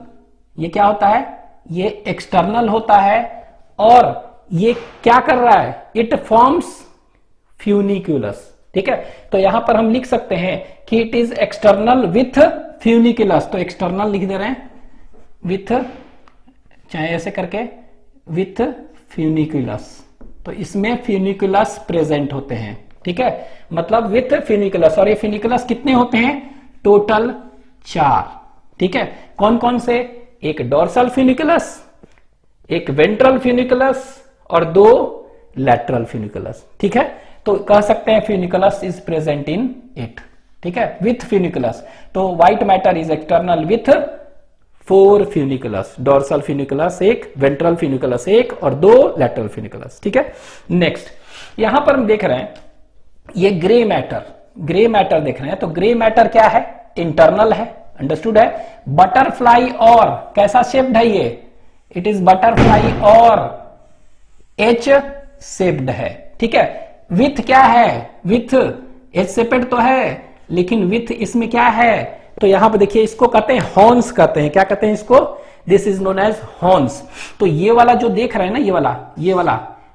ये क्या होता है? ये एक्सटर्नल होता है, और ये क्या कर रहा है? इट फॉर्म्स फ्यूनिकुलस, ठीक है। तो यहां पर हम लिख सकते हैं कि it is external with funiculus. तो एक्सटर्नल लिख दे रहे हैं विथ, चाहे ऐसे करके, विथ फ्यूनिकुलस। तो इसमें फ्यूनिकुलस प्रेजेंट होते हैं, ठीक है, मतलब विथ फ्यूनिकुलस। और ये फ्यूनिकुलस कितने होते हैं? टोटल 4, ठीक है। कौन कौन से? एक डोर्सल फ्यूनिकुलस, एक वेंट्रल फ्यूनिकुलस और 2 लैटरल फ्यूनिकुलस, ठीक है। तो कह सकते हैं funiculus is present in it, ठीक है, विथ फ्यूनिकुलस। तो white matter is external with 4 funiculus, dorsal funiculus एक, वेंट्रल फ्यूनिकुलस एक और 2 लैटरल फ्यूनिकुलस। ठीक है, नेक्स्ट यहां पर हम देख रहे हैं ये ग्रे मैटर देख रहे हैं। तो ग्रे मैटर क्या है? इंटरनल है, अंडरस्टूड है। बटरफ्लाई और कैसा शेप्ड है ये? इट इज बटरफ्लाई और एच शेप्ड है। ठीक है, विथ क्या है? विथ एच शेप्ड तो है, लेकिन विथ इसमें क्या है? तो यहां पर देखिए, इसको कहते हैं हॉर्न्स कहते हैं। क्या कहते हैं इसको? This is known as horns. तो ये वाला जो देख रहे हैं ना, ये वाला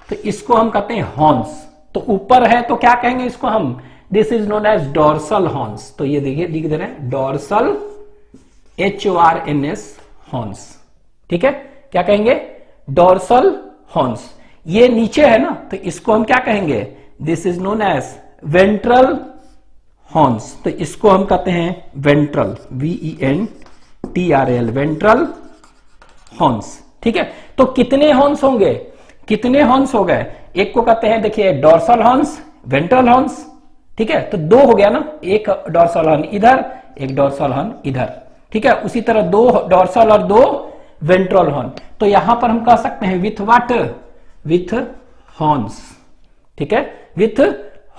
तो इसको हम कहते हैं हॉर्न्स। तो ऊपर है तो क्या कहेंगे इसको हम? This is known as dorsal horns. तो ये देखिए लिख दे रहे हैं डोर्सल HORNS हॉर्न्स। ठीक है, क्या कहेंगे? Dorsal horns. ये नीचे है ना, तो इसको हम क्या कहेंगे? This is known as ventral horns. तो इसको हम कहते हैं वेंट्रल, VENTRL, वेंट्रल हॉर्न्स। ठीक है, तो कितने हॉर्न्स होंगे? कितने हॉर्न्स हो गए? एक को कहते हैं देखिए डोर्सल हॉर्न्स, वेंट्रल हॉर्न्स। ठीक है, तो 2 हो गया ना, एक डोर्सल हॉर्न इधर, एक डोर्सल हॉर्न इधर। ठीक है, उसी तरह 2 डोर्सल और 2 वेंट्रल हॉर्न। तो यहां पर हम कह सकते हैं विथ व्हाट? With horns. ठीक है, विथ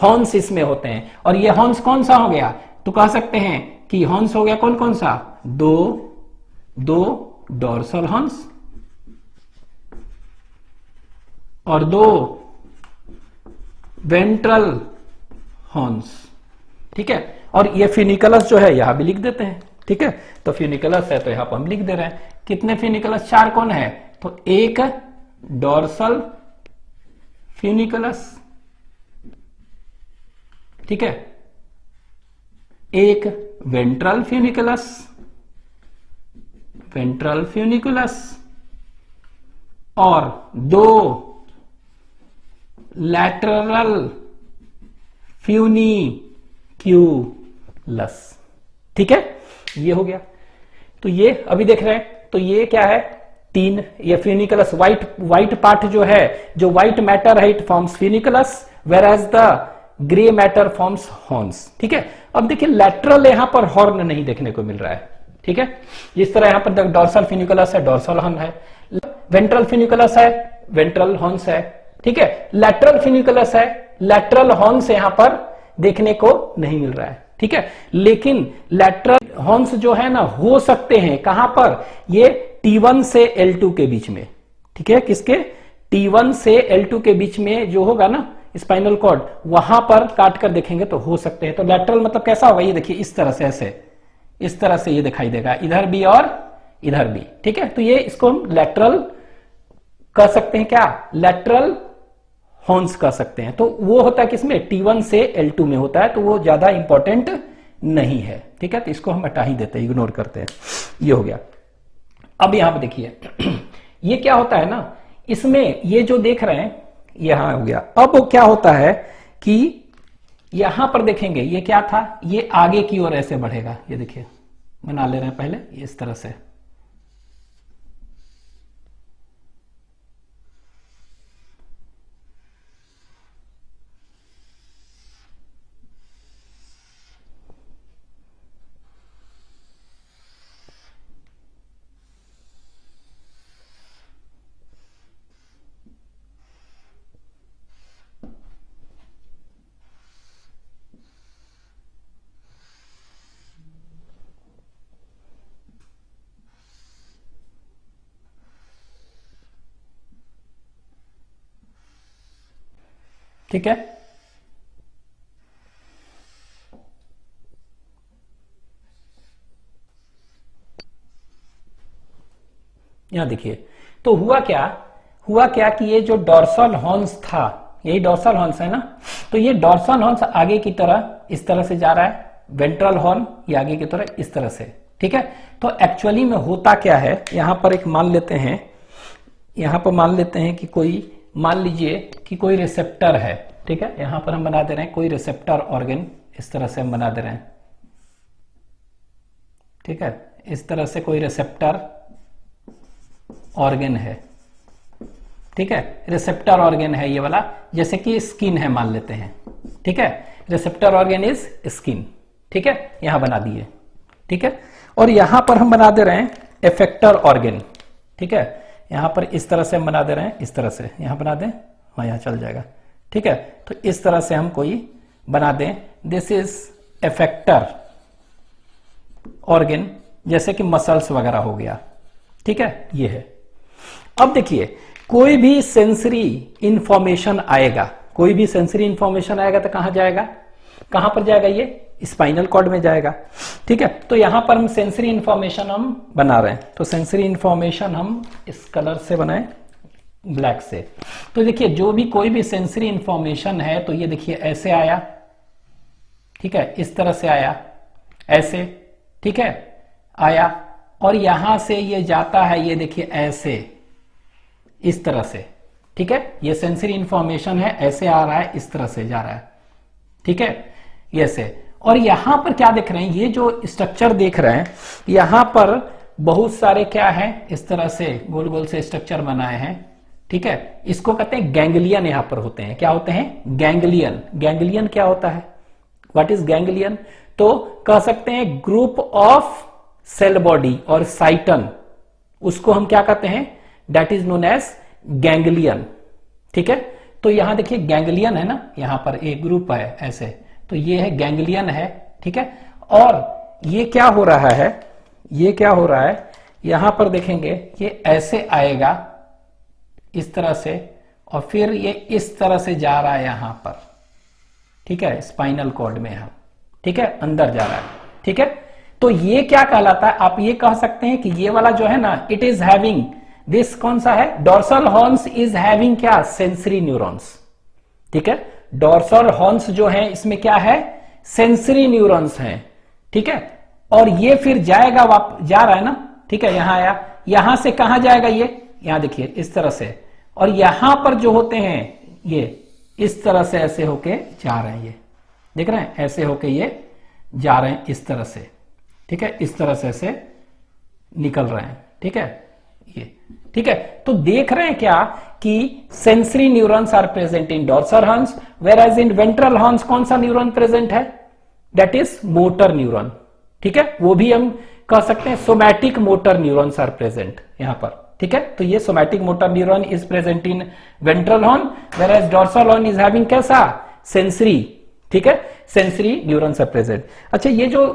हॉर्न्स इसमें होते हैं। और ये हॉर्न्स कौन सा हो गया? तो कह सकते हैं कि हॉर्न्स हो गया कौन कौन सा? 2 डोर्सल हॉर्न्स और 2 वेंट्रल हॉर्न्स। ठीक है, और ये फ्यूनिकुलस जो है यहां भी लिख देते हैं। ठीक है, तो फ्यूनिकुलस है तो यहां पर हम लिख दे रहे हैं। कितने फ्यूनिकुलस? 4 कौन है? तो एक डोर्सल फ्यूनिकुलस, ठीक है, एक वेंट्रल फ्यूनिकुलस और 2 लैटरल फ्यूनिक्यूलस। ठीक है, ये हो गया। तो ये अभी देख रहे हैं, तो ये क्या है? 3 ये फ्यूनिकुलस, व्हाइट पार्ट जो है, जो व्हाइट मैटर है, it forms funiculus, whereas the grey matter forms horns. ठीक है, अब देखिए लैटरल यहां पर हॉर्न नहीं देखने को मिल रहा है। ठीक है, जिस तरह यहां पर डोर्सल फ्यूनिकुलस है, डोर्सल हॉर्न है, वेंट्रल फ्यूनिकुलस है, वेंट्रल हॉर्न्स है। ठीक है, लैटरल फ्यूनिकुलस है, लैटरल हॉर्न्स यहां पर देखने को नहीं मिल रहा है। ठीक है, लेकिन लैटरल हॉर्न्स जो है ना, हो सकते हैं कहां पर? ये T1 से L2 के बीच में। ठीक है, किसके? T1 से L2 के बीच में जो होगा ना स्पाइनल कॉर्ड, वहां पर काट कर देखेंगे तो हो सकते हैं। तो लैटरल मतलब कैसा होगा? ये देखिए इस तरह से, ऐसे इस तरह से ये दिखाई देगा, इधर भी और इधर भी। ठीक है, तो ये इसको हम लैटरल कह सकते हैं। क्या? लैटरल हॉर्न्स कह सकते हैं। तो वो होता है किसमें? T1 से L2 में होता है, तो वो ज्यादा इंपॉर्टेंट नहीं है। ठीक है, तो इसको हम हटा ही देते हैं, इग्नोर करते हैं। ये हो गया। अब यहां पर देखिए ये क्या होता है ना, इसमें ये जो देख रहे हैं यहां हो गया। अब वो क्या होता है कि यहां पर देखेंगे, ये क्या था? ये आगे की ओर ऐसे बढ़ेगा। ये देखिए, बना ले रहे हैं पहले इस तरह से। ठीक है, यहां देखिए। तो हुआ क्या कि ये जो डोर्सल हॉर्न्स था, यही डोर्सल हॉर्न्स है ना, तो ये डोर्सल हॉर्न्स आगे की तरह इस तरह से जा रहा है, वेंट्रल हॉर्न ये आगे की तरह इस तरह से। ठीक है, तो एक्चुअली में होता क्या है, यहां पर एक मान लेते हैं, यहां पर मान लेते हैं कि कोई, मान लीजिए कि कोई रिसेप्टर है। ठीक है, यहां पर हम बना दे रहे हैं कोई रिसेप्टर ऑर्गन, इस तरह से हम बना दे रहे हैं। ठीक है, इस तरह से कोई रिसेप्टर ऑर्गन है। ठीक है, रिसेप्टर ऑर्गन है ये वाला, जैसे कि स्किन है मान लेते हैं। ठीक है, रिसेप्टर ऑर्गन इज स्किन। ठीक है, यहां बना दिए। ठीक है, और यहां पर हम बना दे रहे हैं इफेक्टर ऑर्गन। ठीक है, यहां पर इस तरह से हम बना दे रहे हैं, इस तरह से यहां बना दें, हाँ यहां चल जाएगा। ठीक है, तो इस तरह से हम कोई बना दें, दिस इज इफेक्टर ऑर्गन, जैसे कि मसल्स वगैरह हो गया। ठीक है, ये है। अब देखिए, कोई भी सेंसरी इंफॉर्मेशन आएगा, कोई भी सेंसरी इंफॉर्मेशन आएगा तो कहां जाएगा, कहां पर जाएगा, ये स्पाइनल कॉर्ड में जाएगा। ठीक है, तो यहां पर हम सेंसरी इंफॉर्मेशन हम बना रहे हैं, तो सेंसरी इंफॉर्मेशन हम इस कलर से बनाए, ब्लैक से। तो देखिए, जो भी कोई भी सेंसरी इंफॉर्मेशन है, तो ये देखिए ऐसे आया, ठीक है, इस तरह से आया, ऐसे, ठीक है, आया, और यहां से ये जाता है, ये देखिए ऐसे, इस तरह से। ठीक है, ये सेंसरी इंफॉर्मेशन है, ऐसे आ रहा है, इस तरह से जा रहा है। ठीक है, ये से। और यहां पर क्या देख रहे हैं, ये जो स्ट्रक्चर देख रहे हैं, यहां पर बहुत सारे क्या है, इस तरह से गोल गोल से स्ट्रक्चर बनाए हैं। ठीक है, इसको कहते हैं गैंग्लियन, यहां पर होते हैं, क्या होते हैं, गैंग्लियन। गैंग्लियन क्या होता है, व्हाट इज गैंग्लियन, तो कह सकते हैं ग्रुप ऑफ सेल बॉडी और साइटन, उसको हम क्या कहते हैं, that is known as ganglion. ठीक है, तो यहां देखिए गैंग्लियन है ना, यहां पर एक ग्रुप है ऐसे, तो ये है गैंग्लियन है। ठीक है, और ये क्या हो रहा है, ये क्या हो रहा है, यहां पर देखेंगे ये ऐसे आएगा इस तरह से, और फिर ये इस तरह से जा रहा है यहां पर। ठीक है, स्पाइनल कॉर्ड में यहां, ठीक है, अंदर जा रहा है। ठीक है, तो ये क्या कहलाता है, आप ये कह सकते हैं कि ये वाला जो है ना, इट इज हैविंग दिस, कौन सा है, डोर्सल हॉर्न्स इज हैविंग क्या, सेंसरी न्यूरॉन्स। ठीक है, डोर्सल हॉर्न्स जो है इसमें क्या है, सेंसरी न्यूरॉन्स हैं। ठीक है, और ये फिर जाएगा, जा रहा है ना, ठीक है, यहां आया, यहां से कहां जाएगा, ये यहां देखिए इस तरह से, और यहां पर जो होते हैं ये इस तरह से ऐसे होके जा रहे हैं, ये देख रहे हैं, ऐसे होके ये जा रहे हैं इस तरह से। ठीक है, इस तरह से ऐसे निकल रहे हैं। ठीक है, ये ठीक है, तो देख रहे हैं क्या कि sensory neurons are present in dorsal horns, whereas in ventral horns कौन सा न्यूरॉन प्रेजेंट है, दैट इज मोटर न्यूरॉन। ठीक है, वो भी हम कह सकते हैं somatic motor neurons are present यहां पर। ठीक है, तो ये somatic motor neuron is present in ventral horn, whereas dorsal horn is having कैसा, सेंसरी। ठीक है, सेंसरी न्यूरॉन्स आर प्रेजेंट। अच्छा, ये जो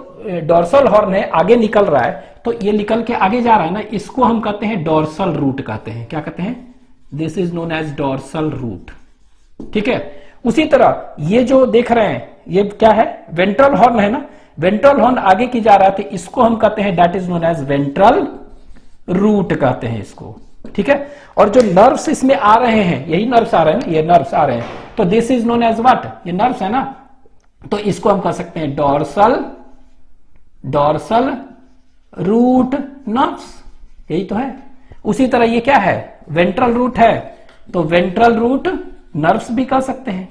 डोर्सल हॉर्न है आगे निकल रहा है, तो ये निकल के आगे जा रहा है ना, इसको हम कहते हैं डोर्सल रूट कहते हैं, क्या कहते हैं, this is known as dorsal root. ठीक है, उसी तरह ये जो देख रहे हैं ये क्या है, वेंट्रल हॉर्न है ना, वेंट्रल हॉर्न आगे की जा रहा है, तो इसको हम कहते हैं that is known as ventral root कहते हैं इसको। ठीक है, और जो नर्व्स इसमें आ रहे हैं, यही नर्व्स आ रहे हैं, ये नर्व्स आ रहे हैं, तो this is known as what, ये नर्व्स है ना, तो इसको हम कह सकते हैं डोर्सल रूट नर्व्स, यही तो है। उसी तरह ये क्या है, वेंट्रल रूट है, तो वेंट्रल रूट नर्व्स भी कह सकते हैं।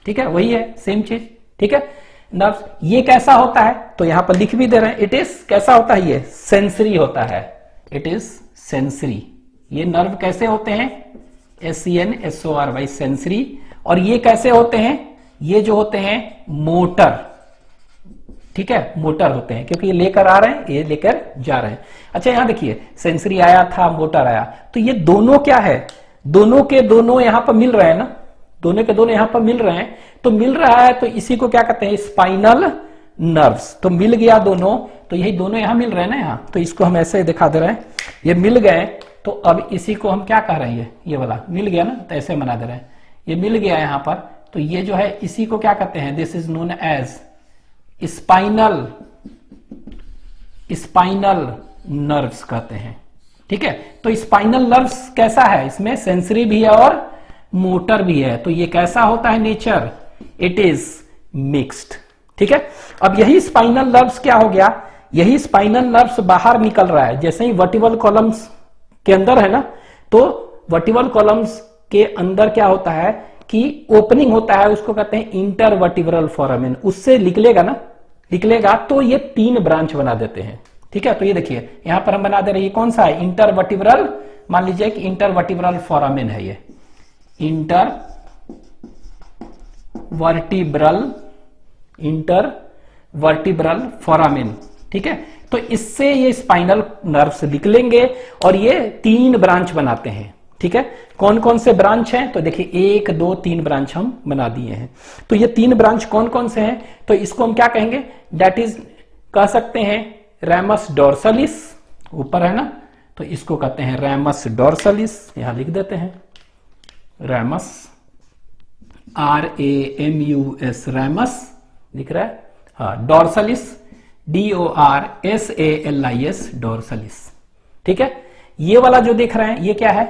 ठीक है, वही है, सेम चीज। ठीक है, नर्व्स ये कैसा होता है, तो यहां पर लिख भी दे रहे हैं, इट इज कैसा होता है, ये सेंसरी होता है, इट इज सेंसरी। ये नर्व कैसे होते हैं, SENSORY, सेंसरी। और ये कैसे होते हैं, ये जो होते हैं मोटर। ठीक है, मोटर होते हैं, क्योंकि ये लेकर आ रहे हैं, ये लेकर जा रहे हैं। अच्छा, यहां देखिए सेंसरी आया था, मोटर आया, तो ये दोनों क्या है, दोनों के दोनों यहां पर मिल रहे हैं ना, दोनों के दोनों यहां पर मिल रहे हैं, तो मिल रहा है, तो इसी को क्या कहते हैं, स्पाइनल नर्व्स। तो मिल गया दोनों, तो यही दोनों यहां मिल रहे हैं ना, यहां, तो इसको हम ऐसे दिखा दे रहे हैं, ये मिल गए, तो अब इसी को हम क्या कह रहे हैं, ये वाला मिल गया ना, तो ऐसे बना दे रहे हैं, ये मिल गया यहां पर, तो ये जो है इसी को क्या कहते हैं, this is known as spinal nerves कहते हैं। ठीक है, तो स्पाइनल नर्व्स कैसा है, इसमें सेंसरी भी है और मोटर भी है, तो ये कैसा होता है नेचर, इट इज मिक्स्ड। ठीक है, अब यही स्पाइनल नर्व्स क्या हो गया, यही स्पाइनल नर्व्स बाहर निकल रहा है, जैसे ही वर्टिबल कॉलम्स के अंदर है ना, तो वर्टिबल कॉलम्स के अंदर क्या होता है कि ओपनिंग होता है, उसको कहते हैं इंटरवर्टिब्रल फोरामेन, उससे निकलेगा ना, निकलेगा तो ये 3 ब्रांच बना देते हैं। ठीक है, तो ये देखिए यहां पर हम बना दे रहे हैं, ये कौन सा है, इंटरवर्टिब्रल, मान लीजिए कि इंटरवर्टिब्रल फोरामेन है, ये इंटरवर्टिब्रल फोरामेन। ठीक है, तो इससे ये स्पाइनल नर्व्स निकलेंगे और ये 3 ब्रांच बनाते हैं। ठीक है, कौन कौन से ब्रांच हैं? तो देखिए 1 2 3 ब्रांच हम बना दिए हैं। तो ये 3 ब्रांच कौन कौन से हैं? तो इसको हम क्या कहेंगे? दैट इज कह सकते हैं रैमस डोर्सलिस, ऊपर है ना, तो इसको कहते हैं रैमस डोर्सलिस, यहां लिख देते हैं रैमस, RAMUS रैमस लिख रहा है, हाँ, डोर्सलिस DORSALIS डोर्सलिस। ठीक है, ये वाला जो देख रहे हैं ये क्या है?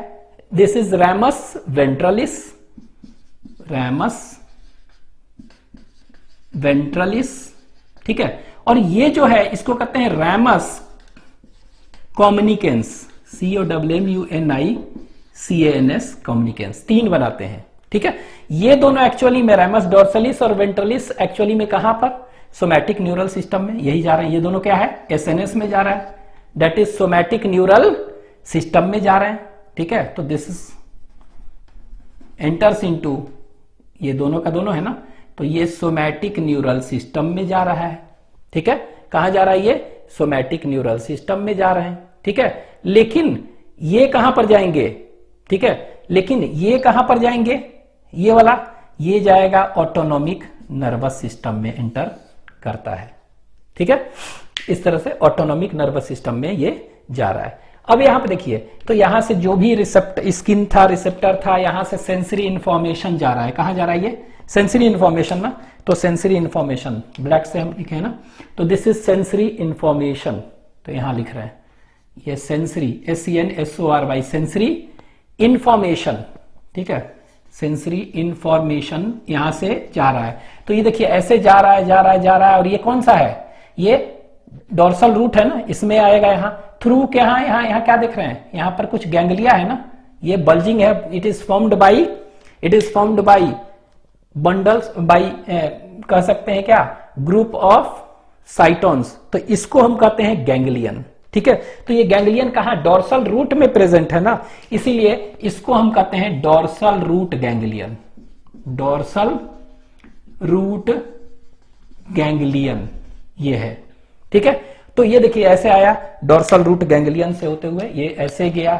This is ramus ventralis, ramus ventralis. ठीक है, और ये जो है इसको कहते हैं रैमस कॉम्युनिकेंस, COMMUNICANS कॉम्युनिकेंस। 3 बनाते हैं। ठीक है, ये दोनों एक्चुअली में रैमस डोर्सलिस और वेंट्रलिस एक्चुअली में कहां पर? सोमैटिक न्यूरल सिस्टम में यही जा रहे हैं। ये दोनों क्या है? SNS में जा रहा है, that is somatic neural system में जा रहे हैं। ठीक है, तो दिस इज एंटर्स इनटू, ये दोनों का दोनों है ना, तो ये सोमैटिक न्यूरल सिस्टम में जा रहा है। ठीक है, कहां जा रहा है? ये सोमैटिक न्यूरल सिस्टम में जा रहे हैं। ठीक है, लेकिन ये कहां पर जाएंगे? ठीक है, लेकिन ये कहां पर जाएंगे? ये वाला ये जाएगा ऑटोनॉमिक नर्वस सिस्टम में एंटर करता है। ठीक है, इस तरह से ऑटोनॉमिक नर्वस सिस्टम में ये जा रहा है। अब यहां पे देखिए, तो यहां से जो भी रिसेप्टर स्किन था, रिसेप्टर था, यहां से सेंसरी इंफॉर्मेशन जा रहा है। कहां जा रहा है? ये सेंसरी इंफॉर्मेशन ना, तो सेंसरी इंफॉर्मेशन ब्लैक से हम लिखे हैं ना, तो दिस इज सेंसरी इंफॉर्मेशन, तो यहां लिख रहे हैं ये सेंसरी, SENSORY सेंसरी इंफॉर्मेशन। ठीक है, सेंसरी इंफॉर्मेशन यहां से जा रहा है। तो ये देखिए ऐसे जा रहा है, जा रहा है, जा रहा है, और ये कौन सा है? ये डोर्सल रूट है ना, इसमें आएगा यहां थ्रू के, यहां क्या देख रहे हैं? यहां पर कुछ गैंग्लिया है ना, ये बल्जिंग है, it is formed by bundles, by कह सकते हैं क्या? ग्रुप ऑफ साइटोन्स, तो इसको हम कहते हैं गैंग्लियन। ठीक है, तो ये गैंग्लियन कहां? डोर्सल रूट में प्रेजेंट है ना, इसीलिए इसको हम कहते हैं dorsal root ganglion, dorsal root ganglion ये है। ठीक है, तो ये देखिए ऐसे आया डोर्सल रूट गैंग्लियन से होते हुए, ये ऐसे गया,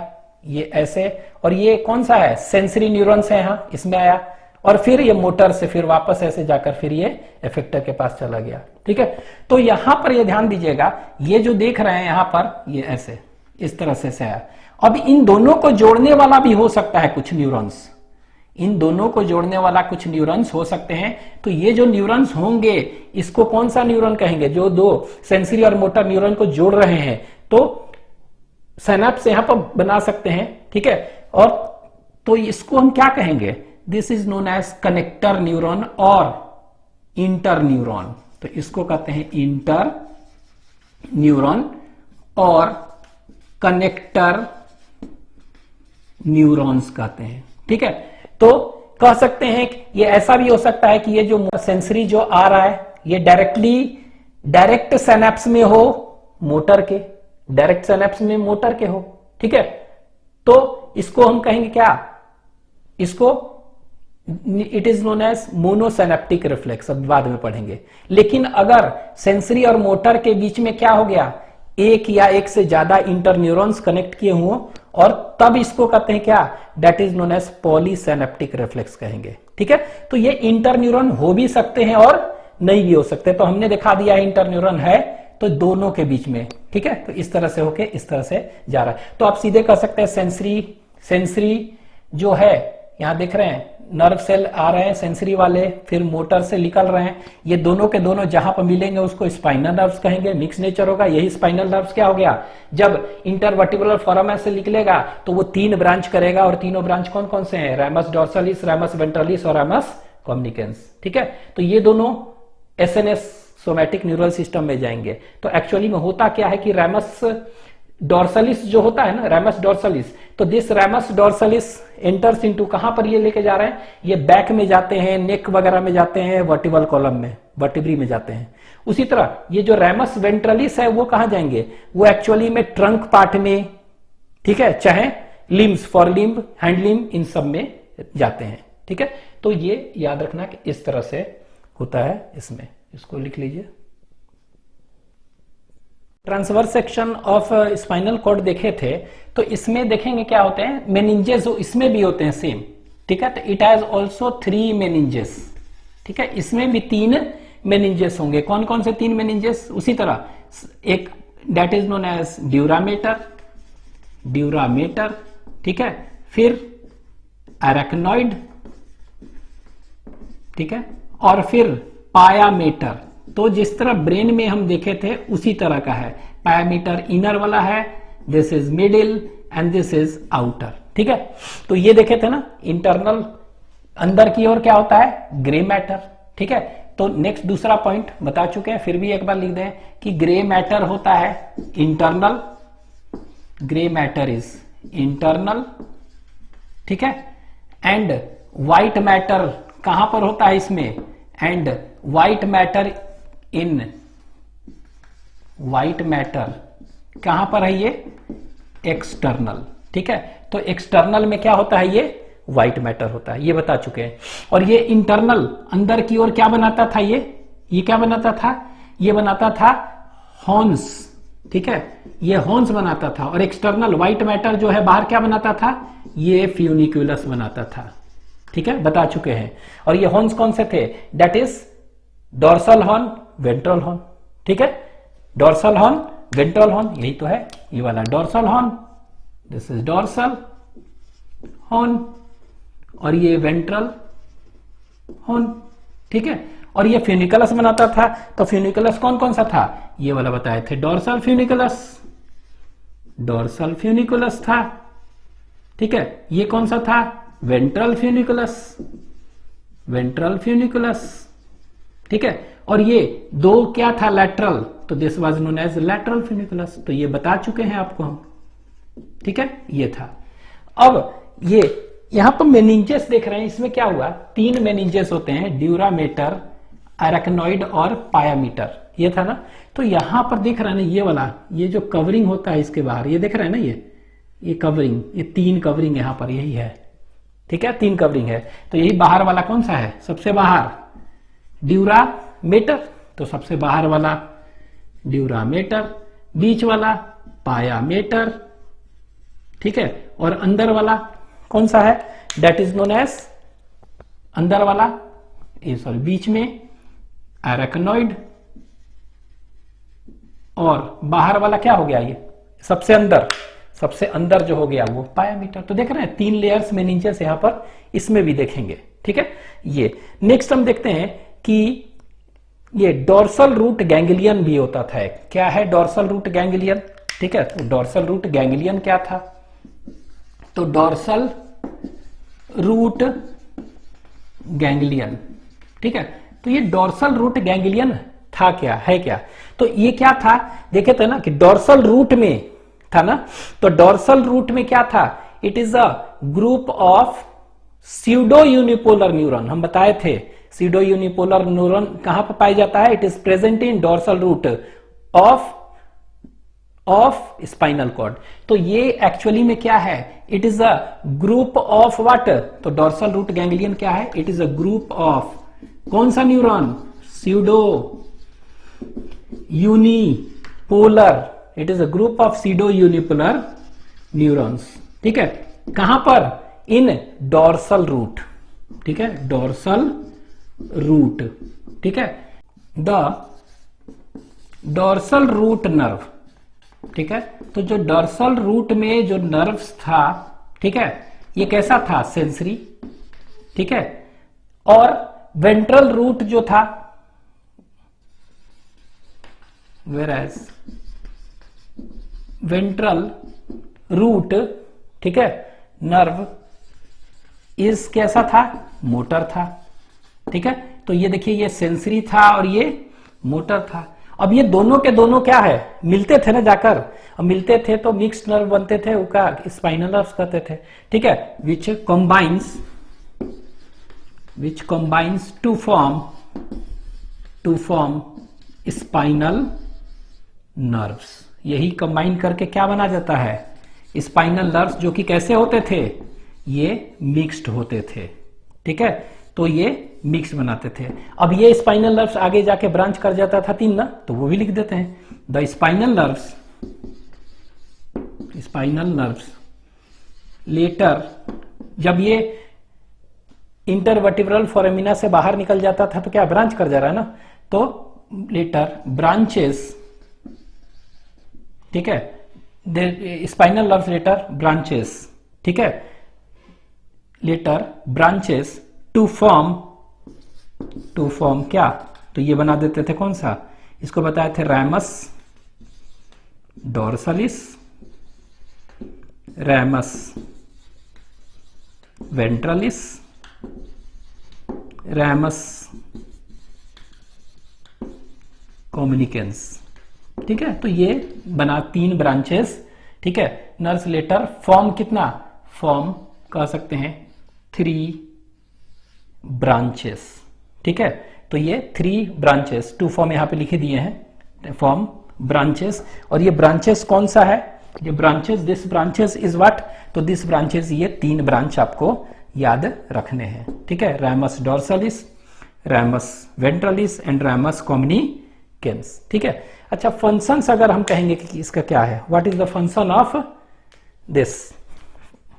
ये ऐसे, और ये कौन सा है? सेंसरी न्यूरॉन्स है, यहां इसमें आया, और फिर ये मोटर से फिर वापस ऐसे जाकर फिर ये इफेक्टर के पास चला गया। ठीक है, तो यहां पर ये ध्यान दीजिएगा, ये जो देख रहे हैं यहां पर, ये ऐसे इस तरह से आया। अब इन दोनों को जोड़ने वाला भी हो सकता है कुछ न्यूरॉन्स, इन दोनों को जोड़ने वाला कुछ न्यूरॉन्स हो सकते हैं। तो ये जो न्यूरॉन्स होंगे इसको कौन सा न्यूरॉन कहेंगे? जो 2 सेंसरी और मोटर न्यूरॉन को जोड़ रहे हैं, तो सिनेप्स यहां पर बना सकते हैं। ठीक है, और तो इसको हम क्या कहेंगे? This is known as connector neuron और इंटर न्यूरॉन, तो इसको कहते हैं इंटर न्यूरॉन और कनेक्टर न्यूरॉन्स कहते हैं। ठीक है, तो कह सकते हैं कि ये ऐसा भी हो सकता है कि ये जो सेंसरी जो आ रहा है ये डायरेक्ट सिनेप्स में हो मोटर के, डायरेक्ट सिनेप्स में मोटर के हो। ठीक है, तो इसको हम कहेंगे क्या? इसको it is known as monosynaptic reflex, अब बाद में पढ़ेंगे। लेकिन अगर सेंसरी और मोटर के बीच में क्या हो गया? एक या एक से ज्यादा इंटर न्यूरॉन्स कनेक्ट किए हुए, और तब इसको कहते हैं क्या? That is known as polysynaptic reflex कहेंगे। ठीक है, तो ये इंटर न्यूरॉन हो भी सकते हैं और नहीं भी हो सकते, तो हमने दिखा दिया इंटर न्यूरॉन है तो दोनों के बीच में। ठीक है, तो इस तरह से होके इस तरह से जा रहा है। तो आप सीधे कह सकते हैं सेंसरी जो है, यहां देख रहे हैं नर्व सेल आ रहे हैं सेंसरी वाले, फिर मोटर से निकल रहे हैं, ये दोनों के दोनों जहां पर मिलेंगे उसको स्पाइनल नर्व्स कहेंगे, मिक्स नेचर होगा। यही स्पाइनल नर्व्स क्या हो गया? जब इंटरवर्टिब्रल फोरामेन से निकलेगा तो वो 3 ब्रांच करेगा, और तीनों ब्रांच कौन कौन से हैं? रैमस डोर्सलिस, रैमस वेंट्रलिस और रैमस कॉम्युनिकेंस। ठीक है, तो ये दोनों SNS सोमैटिक न्यूरल सिस्टम में जाएंगे। तो एक्चुअली में होता क्या है कि रैमस डोर्सलिस जो होता है ना, रैमस डोर्सलिस, तो दिस रैमस डोर्सलिस एंटर्स इनटू, कहां पर ये लेके जा रहे हैं? ये बैक में जाते हैं, नेक वगैरह में जाते हैं, वर्टिबल कॉलम में, वर्टिब्री में जाते हैं। उसी तरह ये जो रैमस वेंट्रलिस है वो कहां जाएंगे? वो एक्चुअली में ट्रंक पार्ट में, ठीक है, चाहे limbs, fore limb, hand limb, इन सब में जाते हैं। ठीक है, तो ये याद रखना कि इस तरह से होता है। इसमें इसको लिख लीजिए। Transverse section of spinal cord देखे थे, तो इसमें देखेंगे क्या होते हैं, मेनिंजेस इसमें भी होते हैं सेम, ठीक है। तो इट हैज ऑल्सो 3 मेनिंजेस, ठीक है। इसमें भी 3 मेनिंजेस होंगे। कौन कौन से 3 मेनिंजेस? उसी तरह एक that is known as dura mater, ठीक है, फिर एरेक्नॉइड, ठीक है, और फिर पायामेटर। तो जिस तरह ब्रेन में हम देखे थे उसी तरह का है। पायामीटर इनर वाला है, this is middle and this is outer, ठीक है। तो ये देखे थे ना, इंटरनल अंदर की ओर क्या होता है, ग्रे मैटर, ठीक है। तो नेक्स्ट दूसरा पॉइंट बता चुके हैं, फिर भी एक बार लिख दें कि ग्रे मैटर होता है internal, grey matter is internal, ठीक है। एंड व्हाइट मैटर कहां पर होता है इसमें, एंड व्हाइट मैटर कहां पर है, ये एक्सटर्नल, ठीक है। तो एक्सटर्नल में क्या होता है, ये व्हाइट मैटर होता है, ये बता चुके हैं। और ये इंटरनल अंदर की ओर क्या बनाता था, ये क्या बनाता था, ये बनाता था हॉर्न्स, ठीक है, ये हॉर्न्स बनाता था। और एक्सटर्नल व्हाइट मैटर जो है बाहर क्या बनाता था, ये फ्यूनिकुलस बनाता था, ठीक है, बता चुके हैं। और ये हॉर्न्स कौन से थे, that is dorsal horn, ventral horn, ठीक है। डोर्सल हॉर्न, वेंट्रल हॉर्न, यही तो है, ये वाला dorsal horn, this is dorsal horn, और ये वेंट्रल हॉर्न, ठीक है। और ये फ्यूनिकुलस बनाता था। तो फ्यूनिकुलस कौन कौन सा था, ये वाला बताए थे, डोर्सल फ्यूनिकुलस था, ठीक है। ये कौन सा था, वेंट्रल फ्यूनिकुलस, ठीक है। और ये 2 क्या था, लैटरल, तो this was known as lateral funiculus. तो ये बता चुके हैं आपको हम, ठीक है, ये था। अब ये यहां पर मेनिंजेस देख रहे हैं, इसमें क्या हुआ, 3 मेनिंजेस होते हैं, ड्यूरामेटर, एरेक्नॉइड और पायामीटर, ये था ना। तो यहां पर देख रहे हैं ना, ये वाला, ये जो कवरिंग होता है इसके बाहर, ये देख रहे हैं ना, ये कवरिंग, ये 3 कवरिंग यहां पर यही है, ठीक है, 3 कवरिंग है। तो यही बाहर वाला कौन सा है, सबसे बाहर ड्यूरामेटर, तो सबसे बाहर वाला ड्यूरामेटर, बीच वाला पायामेटर, ठीक है, और अंदर वाला कौन सा है, दैट इज नोन एज, अंदर वाला बीच में एरेक्नॉइड, और बाहर वाला क्या हो गया, ये सबसे अंदर जो हो गया वो पायामीटर। तो देख रहे हैं 3 लेयर्स मेनिंजेस यहां पर, इसमें भी देखेंगे, ठीक है। ये नेक्स्ट हम देखते हैं कि ये डोर्सल रूट गैंग्लियन भी होता था। क्या है डोर्सल रूट गैंग्लियन, ठीक है। तो डोर्सल रूट गैंग्लियन क्या था, तो डोर्सल रूट गैंग्लियन, ठीक है। तो ये डोर्सल रूट गैंग्लियन था क्या, है क्या, तो ये क्या था, देखे थे ना कि डोर्सल रूट में था ना। तो डोर्सल रूट में क्या था, it is a group of pseudo unipolar neuron. हम बताए थे स्यूडो यूनिपोलर न्यूरॉन कहां पर पाया जाता है, it is present in dorsal root of spinal cord. तो ये एक्चुअली में क्या है, it is a group of what, तो डोर्सल रूट गैंग्लियन क्या है, it is a group of कौन सा neuron, pseudo unipolar, it is a group of pseudo unipolar neurons, ठीक है। कहां पर, इन डोर्सल रूट, ठीक है, डोर्सल रूट, ठीक है। द डोर्सल रूट नर्व, ठीक है। तो जो डोर्सल रूट में जो नर्व्स था, ठीक है, ये कैसा था, सेंसरी, ठीक है। और वेंट्रल रूट जो था, वेराज वेंट्रल रूट, ठीक है, नर्व इस कैसा था, मोटर था, ठीक है। तो ये देखिए, ये सेंसरी था और ये मोटर था। अब ये दोनों के दोनों क्या है, मिलते थे ना जाकर, अब मिलते थे तो मिक्स्ड नर्व बनते थे, उसका स्पाइनल नर्व्स कहते थे, ठीक है, विच combines to form spinal nerves. यही कंबाइन करके क्या बना जाता है, स्पाइनल नर्व्स, जो कि कैसे होते थे, ये मिक्स्ड होते थे, ठीक है। तो ये मिक्स बनाते थे। अब ये स्पाइनल नर्व्स आगे जाके ब्रांच कर जाता था 3 ना, तो वो भी लिख देते हैं। द स्पाइनल नर्व्स लेटर, जब ये इंटरवर्टिब्रल फोरामिना से बाहर निकल जाता था तो क्या ब्रांच कर जा रहा है ना, तो लेटर ब्रांचेस, ठीक है, स्पाइनल नर्व्स लेटर ब्रांचेस, ठीक है, लेटर ब्रांचेस टू फॉर्म क्या, तो ये बना देते थे कौन सा, इसको बताए थे रैमस डोर्सलिस, रैमस वेंट्रलिस, रैमस कम्युनिकेंस, ठीक है। तो ये बना 3 ब्रांचेस, ठीक है। नर्व्स लेटर फॉर्म कितना, फॉर्म कह सकते हैं 3 ब्रांचेस, ठीक है। तो ये 3 ब्रांचेस, 2 फॉर्म यहां पे लिखे दिए हैं, फॉर्म ब्रांचेस। और ये ब्रांचेस कौन सा है, ये branches, this branches is what, तो दिस ब्रांचेस, ये 3 ब्रांच आपको याद रखने हैं, ठीक है। रैमस डोर्सलिस, रैमस वेंट्रलिस एंड रैमस कम्युनिकेंस, ठीक है। अच्छा, फंक्शंस अगर हम कहेंगे कि इसका क्या है, what is the function of this,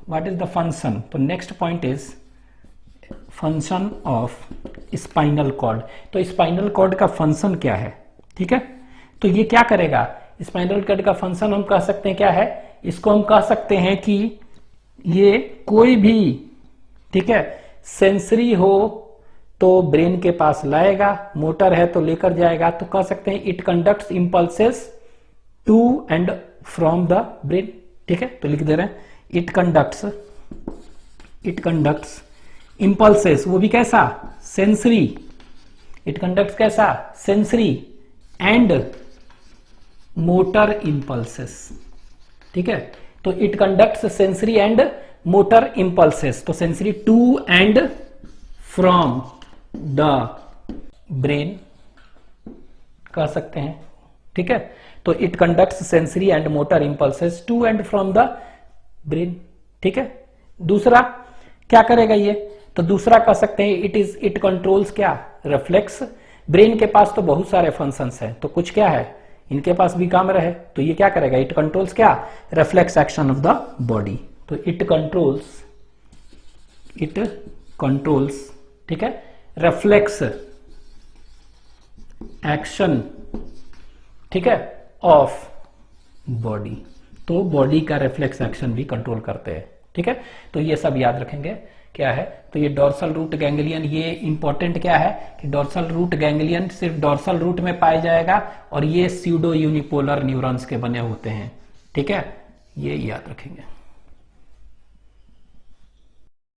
what is the function, तो next point is function of spinal cord. तो स्पाइनल कॉर्ड का फंक्शन क्या है, ठीक है। तो ये क्या करेगा, स्पाइनल कॉर्ड का फंक्शन हम कह सकते हैं क्या है, इसको हम कह सकते हैं कि ये कोई भी, ठीक है, सेंसरी हो तो ब्रेन के पास लाएगा, मोटर है तो लेकर जाएगा, तो कह सकते हैं it conducts impulses to and from the brain, ठीक है। तो लिख दे रहे हैं इट कंडक्ट्स इंपल्सेस, वो भी कैसा, सेंसरी, इट कंडक्ट्स कैसा, सेंसरी एंड मोटर इंपल्सेस, ठीक है। तो it conducts sensory and motor impulses, तो sensory to and from the brain कह सकते हैं, ठीक है। तो it conducts sensory and motor impulses to and from the brain, ठीक है। दूसरा क्या करेगा ये, तो दूसरा कह सकते हैं इट कंट्रोल्स क्या, रिफ्लेक्स। ब्रेन के पास तो बहुत सारे फंक्शंस हैं, तो कुछ क्या है, इनके पास भी काम रहे, तो ये क्या करेगा, इट कंट्रोल्स क्या, reflex action of the body. तो इट कंट्रोल्स, ठीक है, रिफ्लेक्स एक्शन, ठीक है, ऑफ बॉडी। तो बॉडी का रिफ्लेक्स एक्शन भी कंट्रोल करते हैं, ठीक है। तो ये सब याद रखेंगे क्या है, तो ये डोर्सल रूट गैंग्लियन, ये इंपॉर्टेंट क्या है कि डोर्सल रूट गैंग्लियन सिर्फ डोर्सल रूट में पाया जाएगा और ये स्यूडो यूनिपोलर न्यूरॉन्स के बने होते हैं, ठीक है, ये याद रखेंगे।